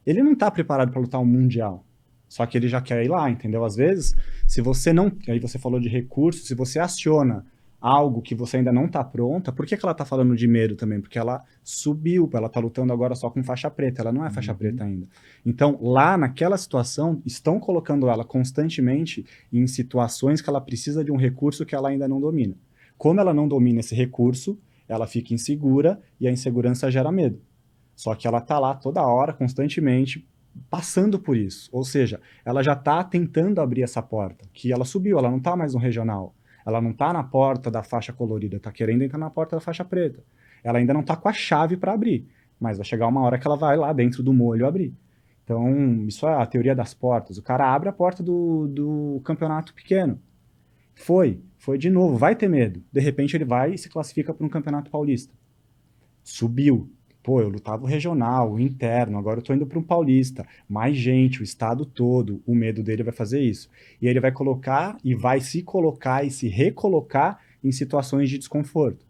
Ele não está preparado para lutar um mundial. Só que ele já quer ir lá, entendeu? Às vezes, se você não... Aí você falou de recursos, se você aciona algo que você ainda não está pronta, por que ela está falando de medo também? Porque ela subiu, ela está lutando agora só com faixa preta, ela não é faixa preta ainda. Então, lá naquela situação, estão colocando ela constantemente em situações que ela precisa de um recurso que ela ainda não domina. Como ela não domina esse recurso, ela fica insegura e a insegurança gera medo. Só que ela está lá toda hora, constantemente, passando por isso. Ou seja, ela já está tentando abrir essa porta, que ela subiu, ela não está mais no regional. Ela não está na porta da faixa colorida, está querendo entrar na porta da faixa preta. Ela ainda não está com a chave para abrir, mas vai chegar uma hora que ela vai lá dentro do molho abrir. Então, isso é a teoria das portas. O cara abre a porta do campeonato pequeno. Foi de novo, vai ter medo. De repente ele vai e se classifica para um campeonato paulista. Subiu. Pô, eu lutava o regional, o interno, agora eu tô indo para um paulista. Mais gente, o estado todo, o medo dele vai fazer isso. E ele vai colocar e vai se colocar e se recolocar em situações de desconforto.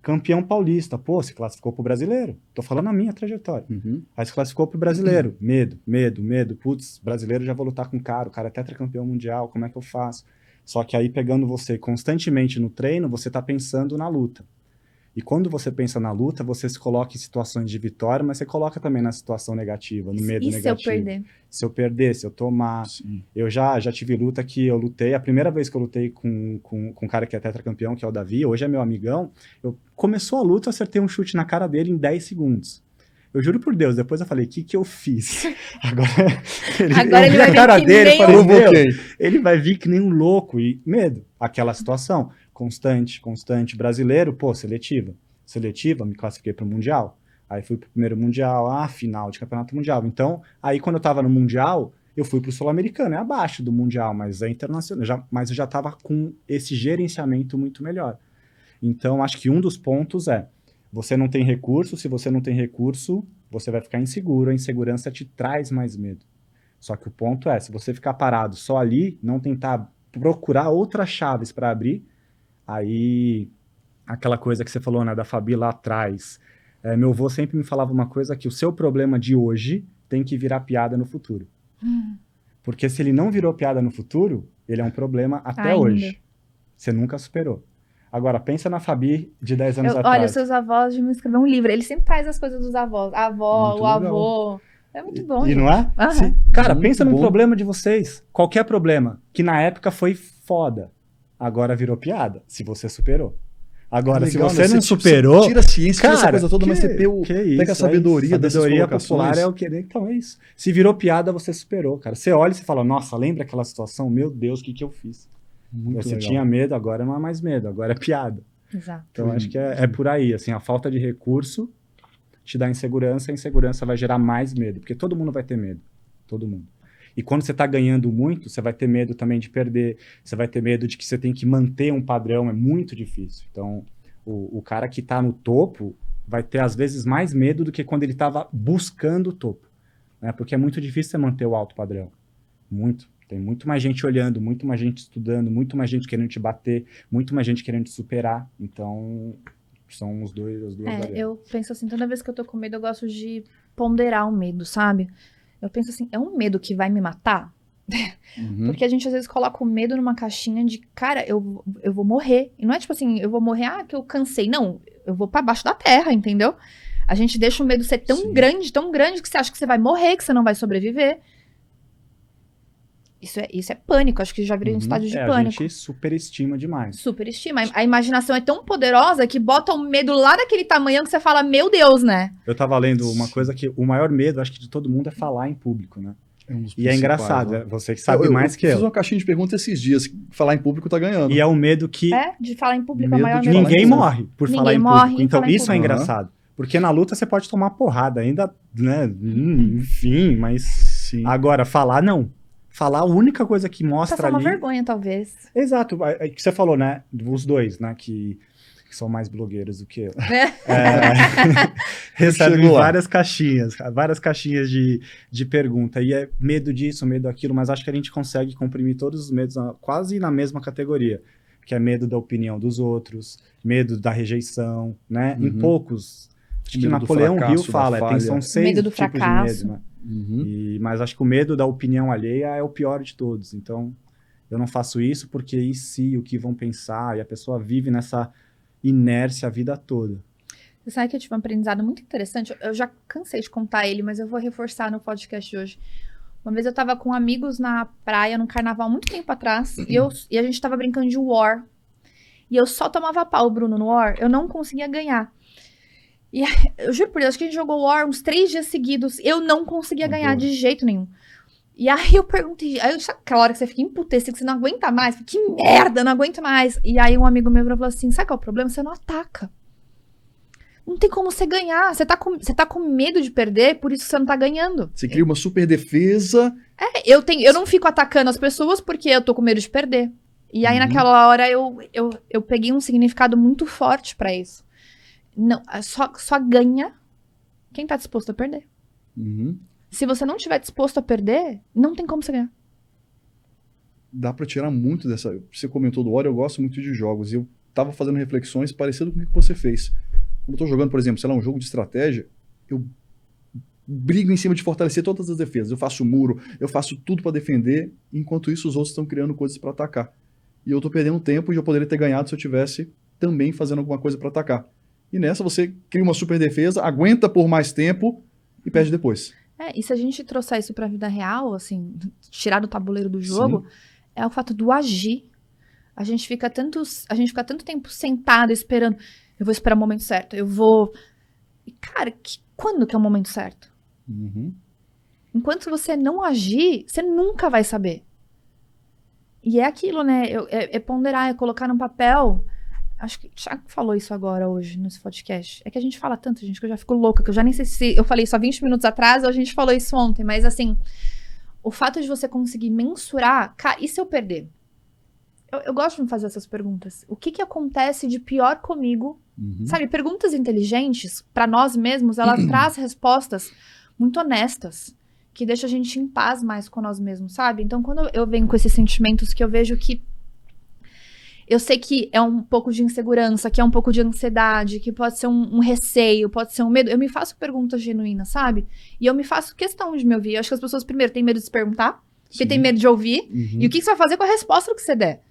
Campeão paulista, pô, se classificou pro brasileiro. Tô falando a minha trajetória. Aí se classificou pro brasileiro. Medo. Putz, brasileiro já vou lutar com o cara é tetracampeão mundial, como é que eu faço? Só que aí pegando você constantemente no treino, você tá pensando na luta. E quando você pensa na luta, você se coloca em situações de vitória, mas você coloca também na situação negativa, no medo negativo. E se eu perder? Se eu perder, se eu tomar... Sim. Eu já tive luta que eu lutei, a primeira vez que eu lutei com um cara que é tetracampeão, que é o Davi, hoje é meu amigão, começou a luta, eu acertei um chute na cara dele em 10 segundos. Eu juro por Deus, depois eu falei, o que eu fiz? Agora ele vai vir que nem um louco. Ele vai vir que nem um louco e medo. Aquela situação. Constante. Brasileiro, pô, seletiva, me classifiquei para o Mundial. Aí fui para o primeiro Mundial, final de Campeonato Mundial. Então, aí quando eu estava no Mundial, eu fui para o Sul-Americano, é abaixo do Mundial, mas é internacional. Mas eu já estava com esse gerenciamento muito melhor. Então, acho que um dos pontos você não tem recurso, se você não tem recurso, você vai ficar inseguro, a insegurança te traz mais medo. Só que o ponto se você ficar parado só ali, não tentar procurar outras chaves para abrir, aí, aquela coisa que você falou, né, da Fabi lá atrás. Meu avô sempre me falava uma coisa, que o seu problema de hoje tem que virar piada no futuro. Porque se ele não virou piada no futuro, ele é um problema até hoje. Você nunca superou. Agora, pensa na Fabi de 10 anos atrás. Olha, os seus avós de me escrever um livro. Ele sempre traz as coisas dos avós. A avó, Muito o legal. avô. É muito bom, E gente. não é? Aham. Cara, Muito pensa num bom. problema de vocês. Qualquer problema, que na época foi foda. Agora virou piada, se você superou. Agora, Legal, se você né? não Você superou... tira a ciência, tira essa cara, coisa toda, mas você pega a sabedoria dessas sabedoria colocações. popular é o que... Então é isso. Se virou piada, você superou, cara. Você olha e você fala, nossa, lembra aquela situação? Meu Deus, o que eu fiz? Muito Você legal. tinha medo, agora não é mais medo, agora é piada. Exato. Então acho que é por aí, assim, a falta de recurso te dá insegurança, a insegurança vai gerar mais medo, porque todo mundo vai ter medo, todo mundo. E quando você está ganhando muito, você vai ter medo também de perder, você vai ter medo de que você tem que manter um padrão, é muito difícil. Então, o cara que está no topo vai ter, às vezes, mais medo do que quando ele estava buscando o topo, né? Porque é muito difícil você manter o alto padrão. Muito. Tem muito mais gente olhando, muito mais gente estudando, muito mais gente querendo te bater, muito mais gente querendo te superar. Então, são as duas variáveis. Eu penso assim, toda vez que eu tô com medo, eu gosto de ponderar o medo, sabe? Eu penso assim, é um medo que vai me matar? Porque a gente às vezes coloca o medo numa caixinha de, cara, eu vou morrer. E não é tipo assim, eu vou morrer, que eu cansei. Não, eu vou pra baixo da terra, entendeu? A gente deixa o medo ser tão grande, que você acha que você vai morrer, que você não vai sobreviver. Isso é pânico, acho que já virei um estágio de A pânico. gente superestima demais. Superestima. A imaginação é tão poderosa que bota o medo lá daquele tamanho que você fala, meu Deus, né? Eu tava lendo uma coisa que o maior medo, acho que de todo mundo, é falar em público, né? E é engraçado, você que sabe mais que eu. Fiz uma caixinha de perguntas esses dias, falar em público tá ganhando. E é um medo que De falar em público é o Medo maior de medo. ninguém morre por Ninguém falar em morre público. em Então falar em isso é público. engraçado. Porque na luta você pode tomar porrada ainda, né? Enfim, mas Sim. agora falar não. Falar a única coisa que mostra Passar uma ali... vergonha, talvez. Exato, é que você falou, né? Os dois, né? Que são mais blogueiros do que eu. Recebem Chegou lá. várias caixinhas de pergunta. E é medo disso, medo daquilo, mas acho que a gente consegue comprimir todos os medos quase na mesma categoria. Que é medo da opinião dos outros, medo da rejeição, né? Em poucos. Acho que Medo do Napoleão Hill fracasso, da fala, falha. são 6 Medo do tipos fracasso. de medo, né? Mas acho que o medo da opinião alheia é o pior de todos. Então, eu não faço isso porque e se, o que vão pensar? E a pessoa vive nessa inércia a vida toda. Você sabe que eu tive um aprendizado muito interessante. Eu já cansei de contar ele, mas eu vou reforçar no podcast de hoje. Uma vez eu tava com amigos na praia, num carnaval, muito tempo atrás, e a gente tava brincando de War. E eu só tomava pau, Bruno, no War. Eu não conseguia ganhar. E eu juro por Deus, acho que a gente jogou War uns 3 dias seguidos. Eu não conseguia ganhar de jeito nenhum. E aí eu perguntei, sabe aquela hora que você fica emputecido, que você não aguenta mais? Que merda, não aguento mais. E aí um amigo meu falou assim, sabe qual é o problema? Você não ataca. Não tem como você ganhar. Você tá com medo de perder, por isso você não tá ganhando. Você cria uma super defesa. Eu não fico atacando as pessoas porque eu tô com medo de perder. E aí naquela hora eu peguei um significado muito forte pra isso. Não, só ganha quem tá disposto a perder. Se você não estiver disposto a perder, não tem como você ganhar. Dá pra tirar muito dessa... Você comentou do War, eu gosto muito de jogos. E eu tava fazendo reflexões parecidas com o que você fez. Quando eu tô jogando, por exemplo, sei lá, um jogo de estratégia, eu brigo em cima de fortalecer todas as defesas. Eu faço muro, eu faço tudo pra defender, enquanto isso os outros estão criando coisas pra atacar. E eu tô perdendo tempo e eu poderia ter ganhado se eu tivesse também fazendo alguma coisa pra atacar. E nessa você cria uma super defesa, aguenta por mais tempo e perde depois. E se a gente trouxer isso pra vida real, assim, tirar do tabuleiro do jogo, é o fato do agir. A gente fica tanto tempo sentado esperando. Eu vou esperar o momento certo. Eu vou... E, cara, quando que é o momento certo? Enquanto você não agir, você nunca vai saber. E é aquilo, né? É ponderar, é colocar num papel. Acho que o Thiago falou isso agora hoje nesse podcast. É que a gente fala tanto, gente, que eu já fico louca, que eu já nem sei se eu falei isso há 20 minutos atrás ou a gente falou isso ontem. Mas, assim, o fato de você conseguir mensurar... Cara, e se eu perder? Eu gosto de me fazer essas perguntas. O que acontece de pior comigo? Sabe, perguntas inteligentes, pra nós mesmos, elas trazem respostas muito honestas, que deixa a gente em paz mais com nós mesmos, sabe? Então, quando eu venho com esses sentimentos que eu vejo que eu sei que é um pouco de insegurança, que é um pouco de ansiedade, que pode ser um receio, pode ser um medo, eu me faço perguntas genuínas, sabe? E eu me faço questão de me ouvir. Eu acho que as pessoas, primeiro, têm medo de se perguntar, porque tem medo de ouvir, e o que você vai fazer com a resposta que você der?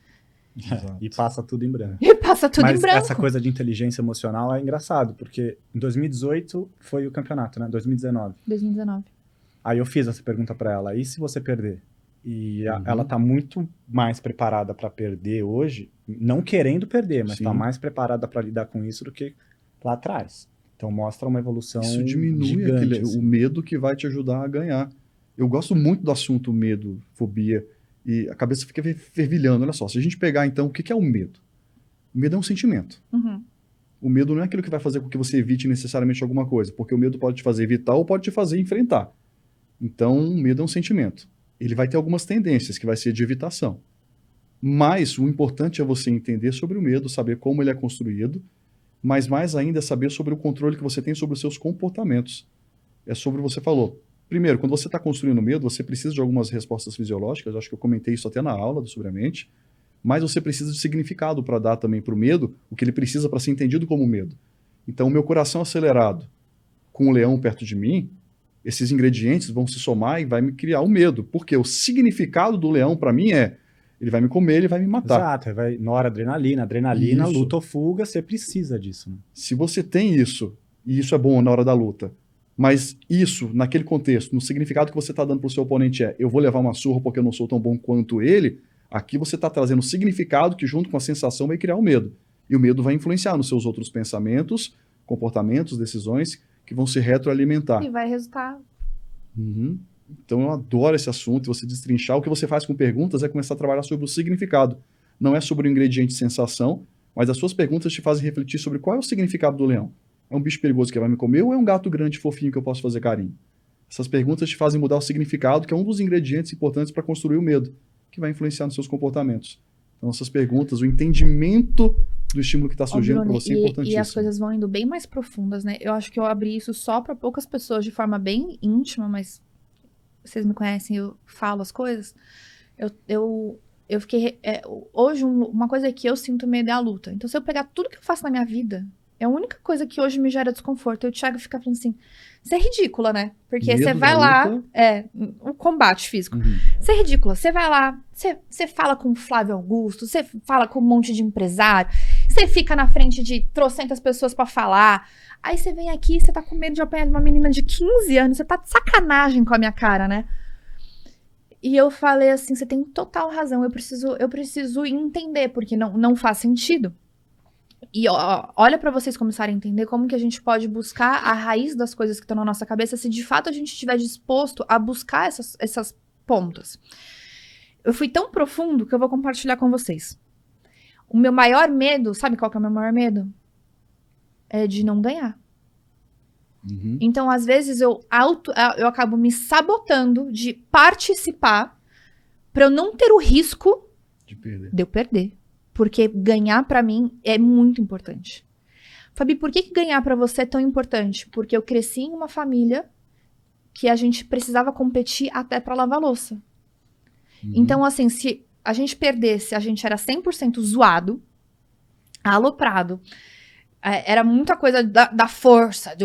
E passa tudo em branco. E passa tudo Mas em branco. essa coisa de inteligência emocional é engraçado, porque em 2018 foi o campeonato, né? 2019. 2019. Aí eu fiz essa pergunta pra ela, e se você perder? E ela tá muito mais preparada pra perder hoje, não querendo perder, mas tá mais preparada pra lidar com isso do que lá atrás. Então mostra uma evolução Isso diminui gigante, o medo que vai te ajudar a ganhar. Eu gosto muito do assunto medo, fobia, e a cabeça fica fervilhando. Olha só, se a gente pegar então, o que é o medo? O medo é um sentimento. O medo não é aquilo que vai fazer com que você evite necessariamente alguma coisa, porque o medo pode te fazer evitar ou pode te fazer enfrentar. Então, o medo é um sentimento. Ele vai ter algumas tendências, que vai ser de evitação. Mas o importante é você entender sobre o medo, saber como ele é construído, mas mais ainda é saber sobre o controle que você tem sobre os seus comportamentos. É sobre o que você falou. Primeiro, quando você está construindo medo, você precisa de algumas respostas fisiológicas, acho que eu comentei isso até na aula sobre a mente, mas você precisa de significado para dar também para o medo, o que ele precisa para ser entendido como medo. Então, o meu coração acelerado com um leão perto de mim, Esses ingredientes vão se somar e vai me criar o medo. Porque o significado do leão, para mim, ele vai me comer, ele vai me matar. Exato, noradrenalina, adrenalina, Isso. luta ou fuga, você precisa disso. Né? Se você tem isso, e isso é bom na hora da luta, mas isso, naquele contexto, no significado que você está dando para o seu oponente eu vou levar uma surra porque eu não sou tão bom quanto ele, aqui você está trazendo o significado que junto com a sensação vai criar o medo. E o medo vai influenciar nos seus outros pensamentos, comportamentos, decisões, que vão se retroalimentar. E vai resultar. Uhum. Então eu adoro esse assunto, você destrinchar. O que você faz com perguntas é começar a trabalhar sobre o significado. Não é sobre o ingrediente sensação, mas as suas perguntas te fazem refletir sobre qual é o significado do leão. É um bicho perigoso que vai me comer ou é um gato grande fofinho que eu posso fazer carinho? Essas perguntas te fazem mudar o significado, que é um dos ingredientes importantes para construir o medo, que vai influenciar nos seus comportamentos. Então essas perguntas, o entendimento do estímulo que está surgindo para você é importantíssimo. E as coisas vão indo bem mais profundas, né? Eu acho que eu abri isso só para poucas pessoas de forma bem íntima, mas vocês me conhecem, eu falo as coisas. Eu fiquei... hoje, uma coisa que eu sinto medo é a luta. Então, se eu pegar tudo que eu faço na minha vida, é a única coisa que hoje me gera desconforto. Eu, Thiago, fica falando assim, você é ridícula, né? Porque Medo você vai da lá... luta. o combate físico. Uhum. Você é ridícula. Você vai lá, você fala com o Flávio Augusto, você fala com um monte de empresário, você fica na frente de trocentas pessoas pra falar. Aí você vem aqui, você tá com medo de apanhar de uma menina de 15 anos, você tá de sacanagem com a minha cara, né? E eu falei assim, você tem total razão, eu preciso entender, porque não faz sentido. E olha pra vocês começarem a entender como que a gente pode buscar a raiz das coisas que estão na nossa cabeça, se de fato a gente estiver disposto a buscar essas pontas. Eu fui tão profundo que eu vou compartilhar com vocês. O meu maior medo, sabe qual que é o meu maior medo? É de não ganhar. Uhum. Então, às vezes, eu acabo me sabotando de participar pra eu não ter o risco De perder. de eu perder. Porque ganhar pra mim é muito importante. Fabi, por que ganhar pra você é tão importante? Porque eu cresci em uma família que a gente precisava competir até pra lavar louça. Uhum. Então, assim, se a gente perdesse, a gente era 100% zoado, aloprado. Era muita coisa da força,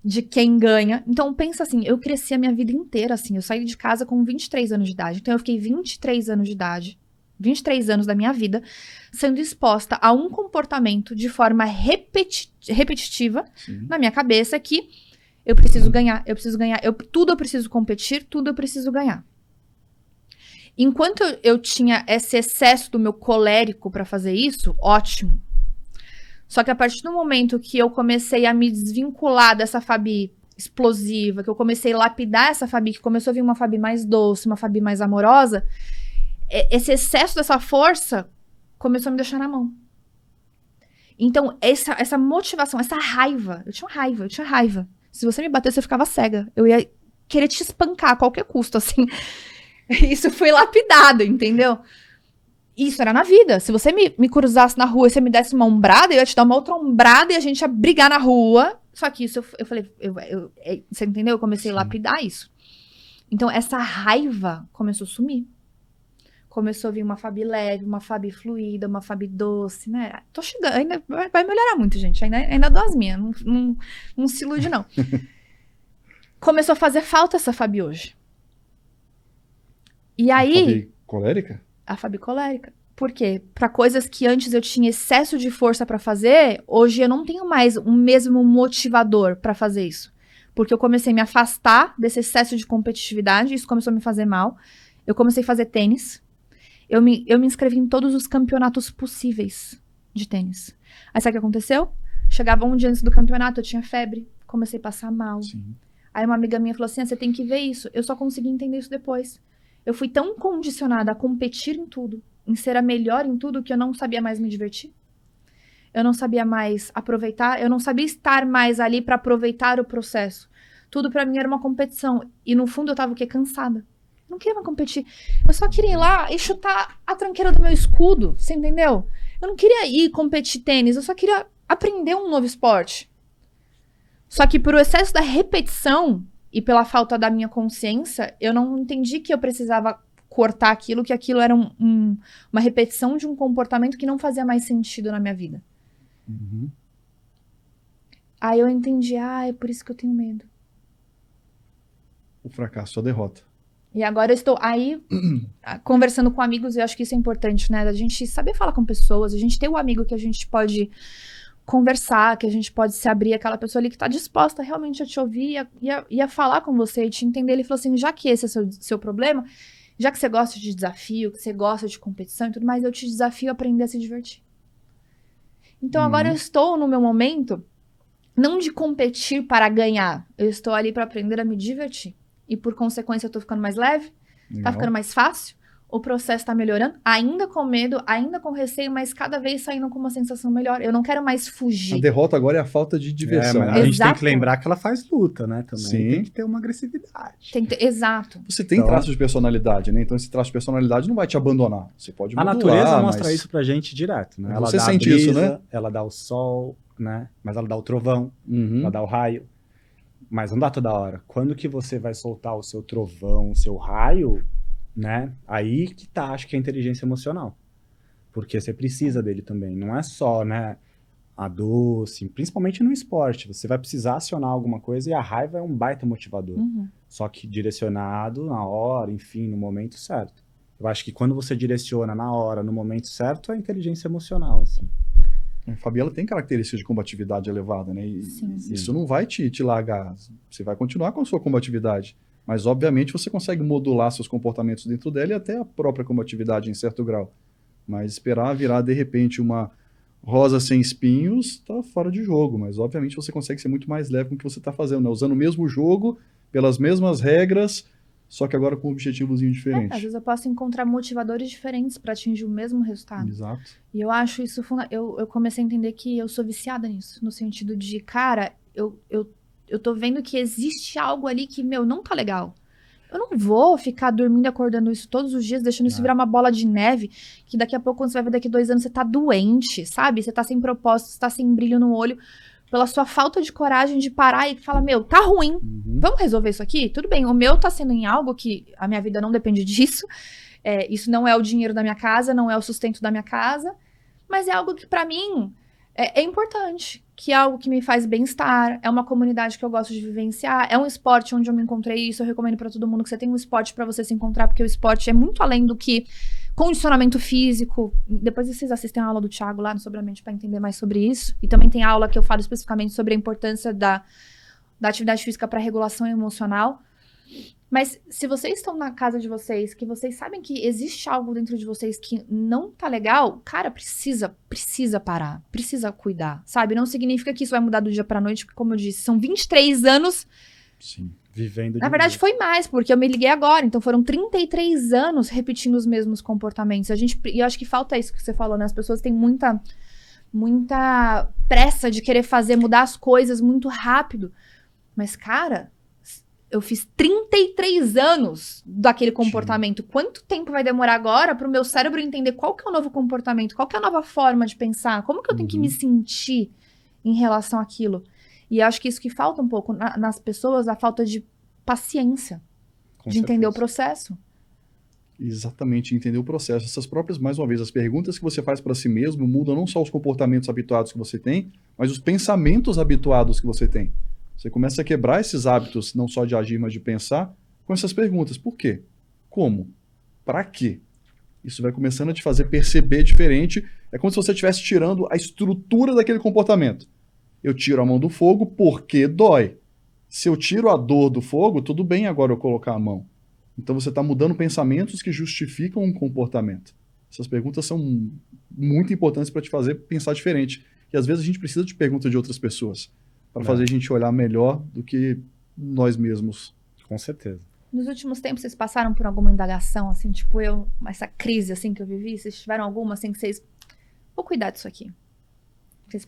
de quem ganha. Então, pensa assim, eu cresci a minha vida inteira, assim. Eu saí de casa com 23 anos de idade. Então, eu fiquei 23 anos de idade, 23 anos da minha vida, sendo exposta a um comportamento de forma repetitiva Sim. na minha cabeça que eu preciso ganhar, tudo eu preciso competir, tudo eu preciso ganhar. Enquanto eu tinha esse excesso do meu colérico pra fazer isso, ótimo. Só que a partir do momento que eu comecei a me desvincular dessa Fabi explosiva, que eu comecei a lapidar essa Fabi, que começou a vir uma Fabi mais doce, uma Fabi mais amorosa, esse excesso dessa força começou a me deixar na mão. Então, essa motivação, essa raiva, eu tinha raiva. Se você me batesse, eu ficava cega. Eu ia querer te espancar a qualquer custo, assim. Isso foi lapidado, entendeu? Isso era na vida. Se você me cruzasse na rua e você me desse uma ombrada, eu ia te dar uma outra ombrada e a gente ia brigar na rua. Só que isso eu falei, você entendeu? Eu comecei a lapidar isso. Então, essa raiva começou a sumir. Começou a vir uma Fabi leve, uma Fabi fluida, uma Fabi doce, né? Tô chegando, ainda vai melhorar muito, gente. Ainda dou as minhas, não se ilude, não. Começou a fazer falta essa Fabi hoje. E aí... Fabi colérica? A Fabi colérica. Por quê? Para coisas que antes eu tinha excesso de força para fazer, hoje eu não tenho mais o mesmo motivador para fazer isso. Porque eu comecei a me afastar desse excesso de competitividade, isso começou a me fazer mal. Eu comecei a fazer tênis. Eu me inscrevi em todos os campeonatos possíveis de tênis. Aí sabe o que aconteceu? Chegava um dia antes do campeonato, eu tinha febre, comecei a passar mal. Sim. Aí uma amiga minha falou assim, você tem que ver isso. Eu só consegui entender isso depois. Eu fui tão condicionada a competir em tudo, em ser a melhor em tudo, que eu não sabia mais me divertir. Eu não sabia mais aproveitar, eu não sabia estar mais ali pra aproveitar o processo. Tudo pra mim era uma competição. E no fundo eu tava o quê? Cansada. Eu não queria mais competir. Eu só queria ir lá e chutar a tranqueira do meu escudo, você entendeu? Eu não queria ir competir tênis, eu só queria aprender um novo esporte. Só que por o excesso da repetição e pela falta da minha consciência, eu não entendi que eu precisava cortar aquilo, que aquilo era uma repetição de um comportamento que não fazia mais sentido na minha vida. Uhum. Aí eu entendi, é por isso que eu tenho medo. O fracasso, a derrota. E agora eu estou aí conversando com amigos, e eu acho que isso é importante, né? Da gente saber falar com pessoas, a gente ter um amigo que a gente pode conversar, que a gente pode se abrir, aquela pessoa ali que tá disposta realmente a te ouvir e a falar com você e te entender. Ele falou assim, já que esse é o seu problema, já que você gosta de desafio, que você gosta de competição e tudo mais, eu te desafio a aprender a se divertir. Então agora eu estou no meu momento, não de competir para ganhar, eu estou ali para aprender a me divertir. E por consequência eu tô ficando mais leve, tá ficando mais fácil, o processo tá melhorando, ainda com medo, ainda com receio, mas cada vez saindo com uma sensação melhor. Eu não quero mais fugir. A derrota agora é a falta de diversão. Mas a gente tem que lembrar que ela faz luta, né? Também tem que ter uma agressividade. Exato. Você tem traços de personalidade, né? Então esse traço de personalidade não vai te abandonar. Você pode modular, a natureza mostra isso pra gente direto, né? Ela você dá sente a brisa, isso, né? Ela dá o sol, né? Mas ela dá o trovão, ela dá o raio. Mas não dá toda hora. Quando que você vai soltar o seu trovão, o seu raio, né? Aí que tá, acho que é a inteligência emocional. Porque você precisa dele também. Não é só, né, a dor, assim, principalmente no esporte. Você vai precisar acionar alguma coisa e a raiva é um baita motivador. Só que direcionado na hora, enfim, no momento certo. Eu acho que quando você direciona na hora, no momento certo, é a inteligência emocional, assim. A Fabiola tem características de combatividade elevada, né? E Sim. isso não vai te largar. Você vai continuar com a sua combatividade. Mas, obviamente, você consegue modular seus comportamentos dentro dela e até a própria combatividade em certo grau. Mas esperar virar, de repente, uma rosa sem espinhos, tá fora de jogo. Mas, obviamente, você consegue ser muito mais leve com o que você está fazendo, né? Usando o mesmo jogo, pelas mesmas regras, só que agora com um objetivozinho diferente. Às vezes eu posso encontrar motivadores diferentes para atingir o mesmo resultado. Exato. E eu acho isso fundamental. Eu comecei a entender que eu sou viciada nisso, no sentido de, cara, eu tô vendo que existe algo ali que, não tá legal. Eu não vou ficar dormindo e acordando isso todos os dias, deixando isso virar uma bola de neve, que daqui a pouco, quando você vai ver daqui a 2 anos, você tá doente, sabe? Você tá sem propósito, você tá sem brilho no olho, pela sua falta de coragem de parar e falar, tá ruim, vamos resolver isso aqui? Tudo bem, o meu tá sendo em algo que a minha vida não depende disso, isso não é o dinheiro da minha casa, não é o sustento da minha casa, mas é algo que pra mim é importante, que é algo que me faz bem-estar, é uma comunidade que eu gosto de vivenciar, é um esporte onde eu me encontrei, isso eu recomendo pra todo mundo, que você tem um esporte pra você se encontrar, porque o esporte é muito além do que condicionamento físico. Depois vocês assistem a aula do Thiago lá no Sobre a Mente para entender mais sobre isso. E também tem aula que eu falo especificamente sobre a importância da atividade física para regulação emocional. Mas se vocês estão na casa de vocês, que vocês sabem que existe algo dentro de vocês que não tá legal, cara, precisa parar, precisa cuidar, sabe? Não significa que isso vai mudar do dia pra noite, porque, como eu disse, são 23 anos... Sim. Vivendo. Na verdade, foi mais, porque eu me liguei agora. Então, foram 33 anos repetindo os mesmos comportamentos. E eu acho que falta isso que você falou, né? As pessoas têm muita pressa de querer mudar as coisas muito rápido. Mas, cara, eu fiz 33 anos daquele comportamento. Sim. Quanto tempo vai demorar agora para o meu cérebro entender qual que é o novo comportamento? Qual que é a nova forma de pensar? Como que eu tenho que me sentir em relação àquilo? E acho que isso que falta um pouco nas pessoas, a falta de paciência, de entender o processo. Exatamente, entender o processo. Essas próprias, mais uma vez, as perguntas que você faz para si mesmo mudam não só os comportamentos habituados que você tem, mas os pensamentos habituados que você tem. Você começa a quebrar esses hábitos, não só de agir, mas de pensar, com essas perguntas. Por quê? Como? Para quê? Isso vai começando a te fazer perceber diferente. É como se você estivesse tirando a estrutura daquele comportamento. Eu tiro a mão do fogo porque dói. Se eu tiro a dor do fogo, tudo bem agora eu colocar a mão. Então você está mudando pensamentos que justificam um comportamento. Essas perguntas são muito importantes para te fazer pensar diferente. E às vezes a gente precisa de perguntas de outras pessoas para fazer a gente olhar melhor do que nós mesmos. Com certeza. Nos últimos tempos vocês passaram por alguma indagação, assim, tipo essa crise assim que eu vivi? Vocês tiveram alguma assim que vocês... Vou cuidar disso aqui. Vocês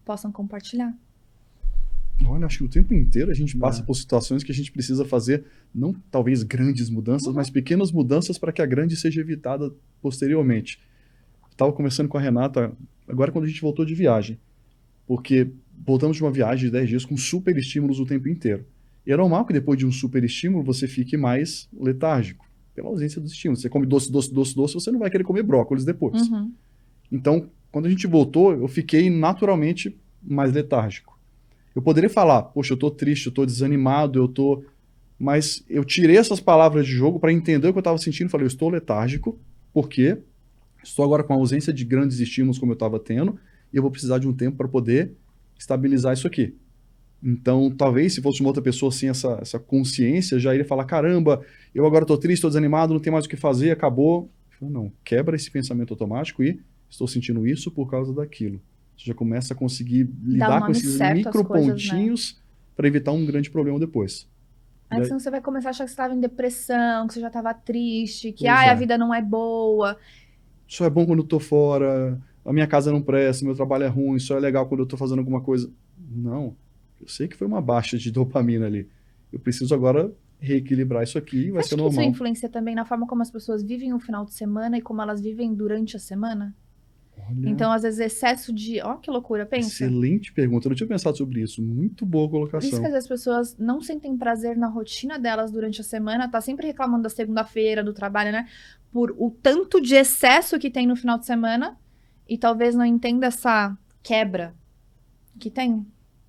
possam compartilhar? Olha, acho que o tempo inteiro a gente passa por situações que a gente precisa fazer, não talvez grandes mudanças, mas pequenas mudanças para que a grande seja evitada posteriormente. Estava conversando com a Renata, agora quando a gente voltou de viagem, porque voltamos de uma viagem de 10 dias com super estímulos o tempo inteiro. E é normal que depois de um super estímulo você fique mais letárgico, pela ausência dos estímulos. Você come doce, você não vai querer comer brócolis depois. Então, quando a gente voltou, eu fiquei naturalmente mais letárgico. Eu poderia falar, poxa, eu tô triste, eu tô desanimado, eu tô Mas eu tirei essas palavras de jogo para entender o que eu estava sentindo. Falei, eu estou letárgico, porque estou agora com a ausência de grandes estímulos como eu estava tendo, e eu vou precisar de um tempo para poder estabilizar isso aqui. Então, talvez, se fosse uma outra pessoa sem essa consciência, já iria falar, caramba, eu agora estou triste, estou desanimado, não tenho mais o que fazer, acabou. Não, quebra esse pensamento automático e estou sentindo isso por causa daquilo. Você já começa a conseguir lidar com esses micropontinhos para evitar um grande problema depois. Aí senão você vai começar a achar que você estava em depressão, que você já estava triste, que a vida não é boa. Só é bom quando eu tô fora, a minha casa não presta, meu trabalho é ruim, só é legal quando eu tô fazendo alguma coisa. Não, eu sei que foi uma baixa de dopamina ali. Eu preciso agora reequilibrar isso aqui e vai ser normal. Isso influencia também na forma como as pessoas vivem o final de semana e como elas vivem durante a semana? Olha. Então, às vezes, excesso de... Ó, que loucura, pensa. Excelente pergunta, eu não tinha pensado sobre isso. Muito boa colocação. Por isso que às vezes as pessoas não sentem prazer na rotina delas durante a semana, tá sempre reclamando da segunda-feira, do trabalho, né? Por o tanto de excesso que tem no final de semana e talvez não entenda essa quebra que tem.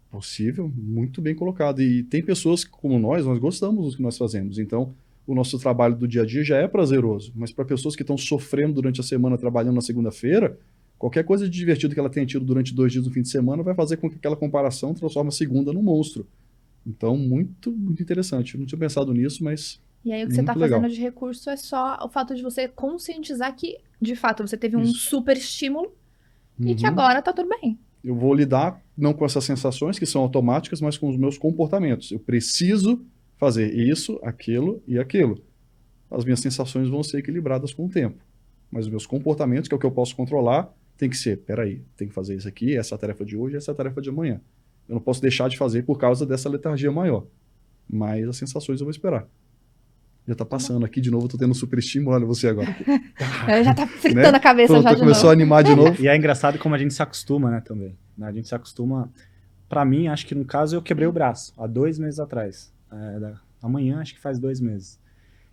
Possível, muito bem colocado. E tem pessoas como nós gostamos do que nós fazemos. Então, o nosso trabalho do dia a dia já é prazeroso. Mas para pessoas que estão sofrendo durante a semana, trabalhando na segunda-feira, qualquer coisa de divertido que ela tenha tido durante 2 dias no fim de semana vai fazer com que aquela comparação transforme a segunda num monstro. Então, muito, muito interessante. Eu não tinha pensado nisso, mas... E aí o que você está fazendo de recurso é só o fato de você conscientizar que, de fato, você teve um super estímulo e que agora tá tudo bem. Eu vou lidar não com essas sensações que são automáticas, mas com os meus comportamentos. Eu preciso fazer isso, aquilo e aquilo. As minhas sensações vão ser equilibradas com o tempo. Mas os meus comportamentos, que é o que eu posso controlar, tem que ser, peraí, tem que fazer isso aqui, essa é a tarefa de hoje, essa é a tarefa de amanhã. Eu não posso deixar de fazer por causa dessa letargia maior. Mas as sensações eu vou esperar. Já tá passando aqui de novo, eu tô tendo um super estímulo, olha você agora. Já tá fritando a cabeça. Pronto, já de começou novo. a animar de novo. E é engraçado como a gente se acostuma, né, também. A gente se acostuma... Pra mim, acho que no caso eu quebrei o braço, há 2 meses atrás. Amanhã, acho que faz 2 meses.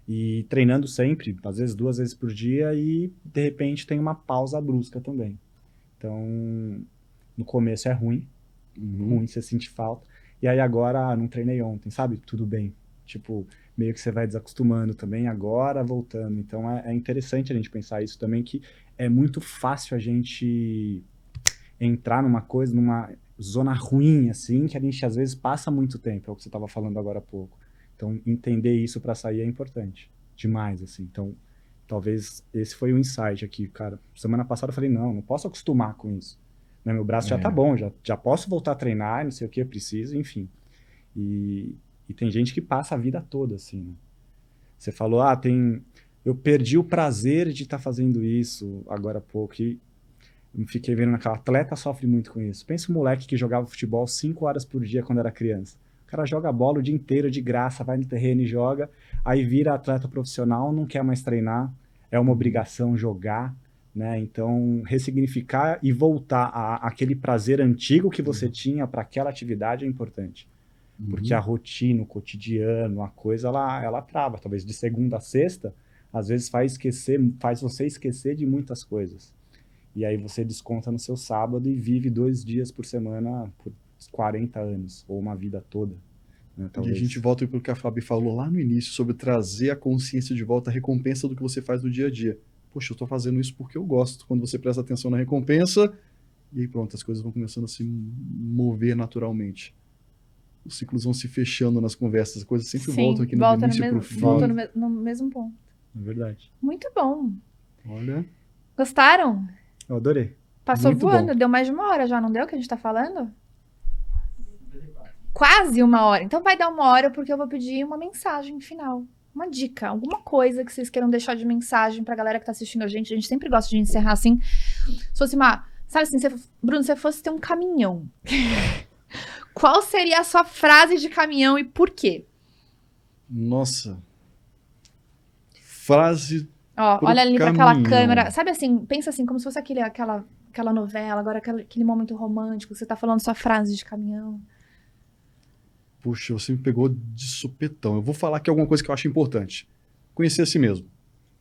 E treinando sempre, às vezes 2 vezes por dia, e de repente tem uma pausa brusca também. Então, no começo é ruim, você sente falta. E aí agora, não treinei ontem, sabe? Tudo bem. Tipo, meio que você vai desacostumando também, agora voltando. Então é interessante a gente pensar isso também, que é muito fácil a gente entrar numa coisa, numa zona ruim, assim, que a gente às vezes passa muito tempo, é o que você estava falando agora há pouco. Então, entender isso para sair é importante, demais, assim. Então, talvez esse foi o insight aqui, cara. Semana passada eu falei, não posso acostumar com isso. Né? Meu braço já tá bom, já posso voltar a treinar, não sei o que eu preciso, enfim. E tem gente que passa a vida toda, assim, né? Você falou, eu perdi o prazer de estar fazendo isso agora há pouco, e eu fiquei vendo naquela... Atleta sofre muito com isso. Pensa um moleque que jogava futebol 5 horas por dia quando era criança. O cara joga bola o dia inteiro de graça, vai no terreno e joga, aí vira atleta profissional, não quer mais treinar, é uma obrigação jogar, né? Então, ressignificar e voltar àquele prazer antigo que você tinha para aquela atividade é importante. Porque a rotina, o cotidiano, a coisa, ela trava. Talvez de segunda a sexta, às vezes faz você esquecer de muitas coisas. E aí você desconta no seu sábado e vive 2 dias por semana por 40 anos, ou uma vida toda. Né, e a gente volta para o que a Fabi falou lá no início, sobre trazer a consciência de volta, a recompensa do que você faz no dia a dia. Poxa, eu estou fazendo isso porque eu gosto. Quando você presta atenção na recompensa, e aí pronto, as coisas vão começando a se mover naturalmente. Os ciclos vão se fechando nas conversas, as coisas sempre voltam aqui no início para o fim. Voltam no mesmo ponto. É verdade. Muito bom. Olha. Gostaram? Eu adorei. Passou Muito voando, bom. Deu mais de 1 hora já, não deu, que a gente tá falando? Quase 1 hora. Então vai dar 1 hora, porque eu vou pedir uma mensagem final. Uma dica, alguma coisa que vocês queiram deixar de mensagem pra galera que tá assistindo a gente. A gente sempre gosta de encerrar assim. Se fosse sabe assim, Bruno, se você fosse ter um caminhão... Qual seria a sua frase de caminhão e por quê? Nossa. Frase. Olha ali para aquela câmera. Sabe assim, pensa assim, como se fosse aquela novela, agora aquele momento romântico, você tá falando sua frase de caminhão. Puxa, você me pegou de supetão. Eu vou falar aqui alguma coisa que eu acho importante. Conhecer a si mesmo.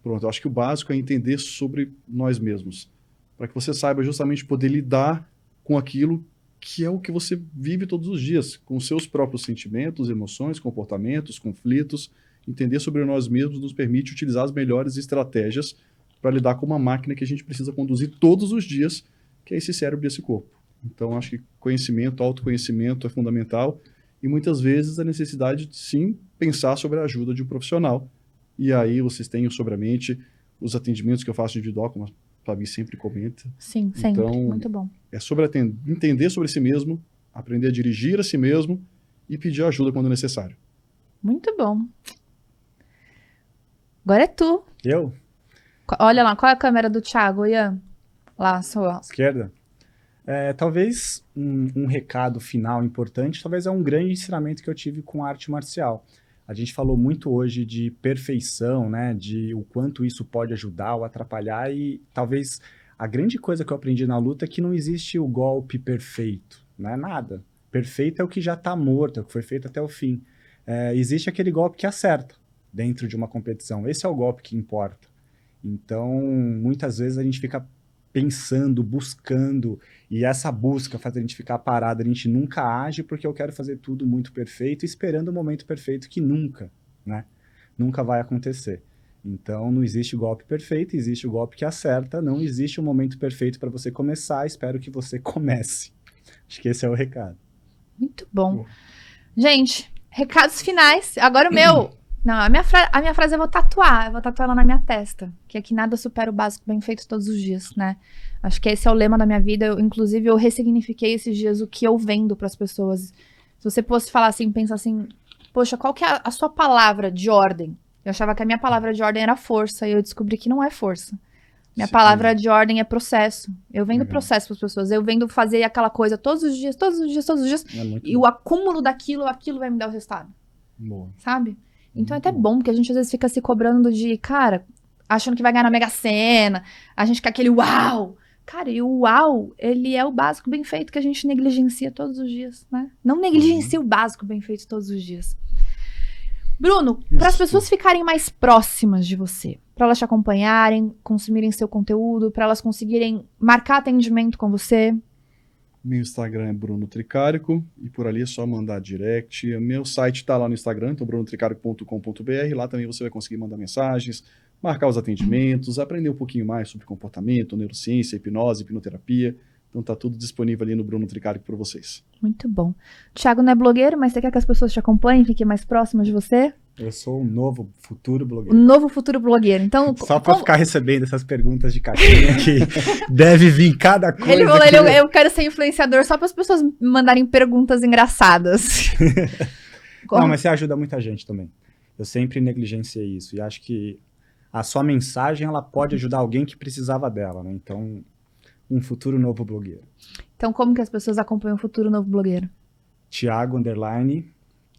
Pronto, eu acho que o básico é entender sobre nós mesmos. Para que você saiba justamente poder lidar com aquilo que é o que você vive todos os dias, com seus próprios sentimentos, emoções, comportamentos, conflitos. Entender sobre nós mesmos nos permite utilizar as melhores estratégias para lidar com uma máquina que a gente precisa conduzir todos os dias, que é esse cérebro e esse corpo. Então, acho que conhecimento, autoconhecimento é fundamental e muitas vezes a necessidade de, sim, pensar sobre a ajuda de um profissional. E aí vocês têm sobre a mente os atendimentos que eu faço individual, como a Fabi sempre comenta. Sim, sempre. Então, muito bom. É sobre entender sobre si mesmo, aprender a dirigir a si mesmo e pedir ajuda quando necessário. Muito bom. Agora é tu. Eu? Olha lá, qual é a câmera do Thiago, Ian? Lá, sua. Esquerda? Talvez um recado final importante, talvez é um grande ensinamento que eu tive com a arte marcial. A gente falou muito hoje de perfeição, né? De o quanto isso pode ajudar ou atrapalhar e talvez a grande coisa que eu aprendi na luta é que não existe o golpe perfeito, não é nada. Perfeito é o que já está morto, é o que foi feito até o fim. Existe aquele golpe que acerta dentro de uma competição. Esse é o golpe que importa. Então, muitas vezes a gente fica pensando, buscando, e essa busca faz a gente ficar parado, a gente nunca age porque eu quero fazer tudo muito perfeito, esperando o momento perfeito que nunca, né? Nunca vai acontecer. Então, não existe o golpe perfeito, existe o golpe que acerta, não existe o momento perfeito para você começar, espero que você comece. Acho que esse é o recado. Muito bom. Gente, recados finais. Agora o meu... Não, a minha frase eu vou tatuar ela na minha testa, que é que nada supera o básico bem feito todos os dias, né? Acho que esse é o lema da minha vida, inclusive eu ressignifiquei esses dias o que eu vendo pras pessoas. Se você fosse falar assim, pensa assim, poxa, qual que é a sua palavra de ordem? Eu achava que a minha palavra de ordem era força, e eu descobri que não é força. Minha palavra de ordem é processo. Eu vendo processo pras pessoas, eu vendo fazer aquela coisa todos os dias, e o acúmulo daquilo, aquilo vai me dar o resultado. Boa. Sabe? Então é até bom, porque a gente às vezes fica se cobrando de, cara, achando que vai ganhar na Mega Sena, a gente quer aquele uau. Cara, e o uau, ele é o básico bem feito que a gente negligencia todos os dias, né? Não negligencia o básico bem feito todos os dias. Bruno, para as pessoas ficarem mais próximas de você, para elas te acompanharem, consumirem seu conteúdo, para elas conseguirem marcar atendimento com você... Meu Instagram é Bruno Tricarico e por ali é só mandar direct. Meu site está lá no Instagram, então brunotricarico.com.br. Lá também você vai conseguir mandar mensagens, marcar os atendimentos, aprender um pouquinho mais sobre comportamento, neurociência, hipnose, hipnoterapia. Então tá tudo disponível ali no Bruno Tricarico para vocês. Muito bom. Thiago não é blogueiro, mas você quer que as pessoas te acompanhem, fiquem mais próximas de você? Eu sou um novo futuro blogueiro. Um novo futuro blogueiro. Então, só para ficar recebendo essas perguntas de caixinha que deve vir cada coisa. Ele falou, eu quero ser influenciador só para as pessoas me mandarem perguntas engraçadas. Não, mas você ajuda muita gente também. Eu sempre negligenciei isso. E acho que a sua mensagem ela pode ajudar alguém que precisava dela, né? Então, um futuro novo blogueiro. Então, como que as pessoas acompanham o futuro novo blogueiro? Thiago _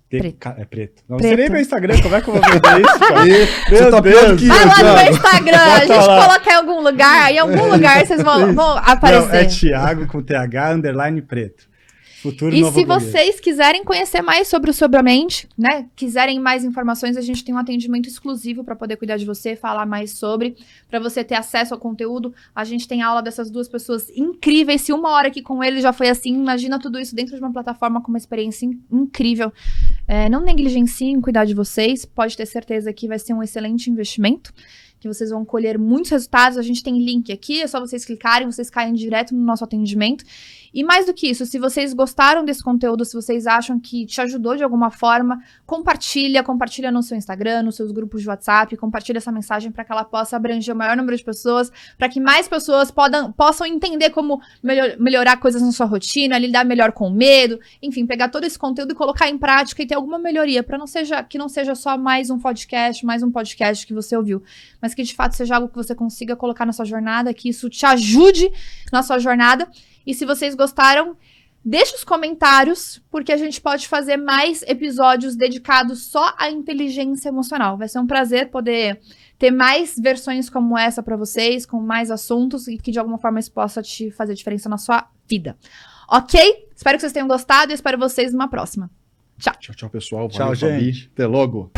Preto. É preto. Não sei nem meu Instagram, como é que eu vou vender isso, cara? Você tá pior que eu, vai lá Thiago. no meu Instagram, a gente coloca em algum lugar vocês vão aparecer. Não, é Thiago com TH _ preto. Futuro e novo se blogueiro. vocês quiserem conhecer mais sobre o Sobre a Mente, né? Quiserem mais informações, a gente tem um atendimento exclusivo para poder cuidar de você, falar mais sobre, para você ter acesso ao conteúdo. A gente tem aula dessas duas pessoas incríveis. Se uma hora aqui com eles já foi assim, imagina tudo isso dentro de uma plataforma com uma experiência incrível. Não negligenciem cuidar de vocês. Pode ter certeza que vai ser um excelente investimento, que vocês vão colher muitos resultados. A gente tem link aqui, é só vocês clicarem, vocês caem direto no nosso atendimento. E mais do que isso, se vocês gostaram desse conteúdo, se vocês acham que te ajudou de alguma forma, compartilha no seu Instagram, nos seus grupos de WhatsApp, compartilha essa mensagem para que ela possa abranger o maior número de pessoas, para que mais pessoas possam entender como melhorar coisas na sua rotina, lidar melhor com o medo, enfim, pegar todo esse conteúdo e colocar em prática e ter alguma melhoria, para que não seja só mais um podcast que você ouviu, mas que de fato seja algo que você consiga colocar na sua jornada, que isso te ajude na sua jornada. E se vocês gostaram, deixe os comentários, porque a gente pode fazer mais episódios dedicados só à inteligência emocional. Vai ser um prazer poder ter mais versões como essa para vocês, com mais assuntos e que de alguma forma isso possa te fazer diferença na sua vida. Ok? Espero que vocês tenham gostado e espero vocês numa próxima. Tchau. Tchau, pessoal. Tchau, Valeu, gente. Fabi. Até logo.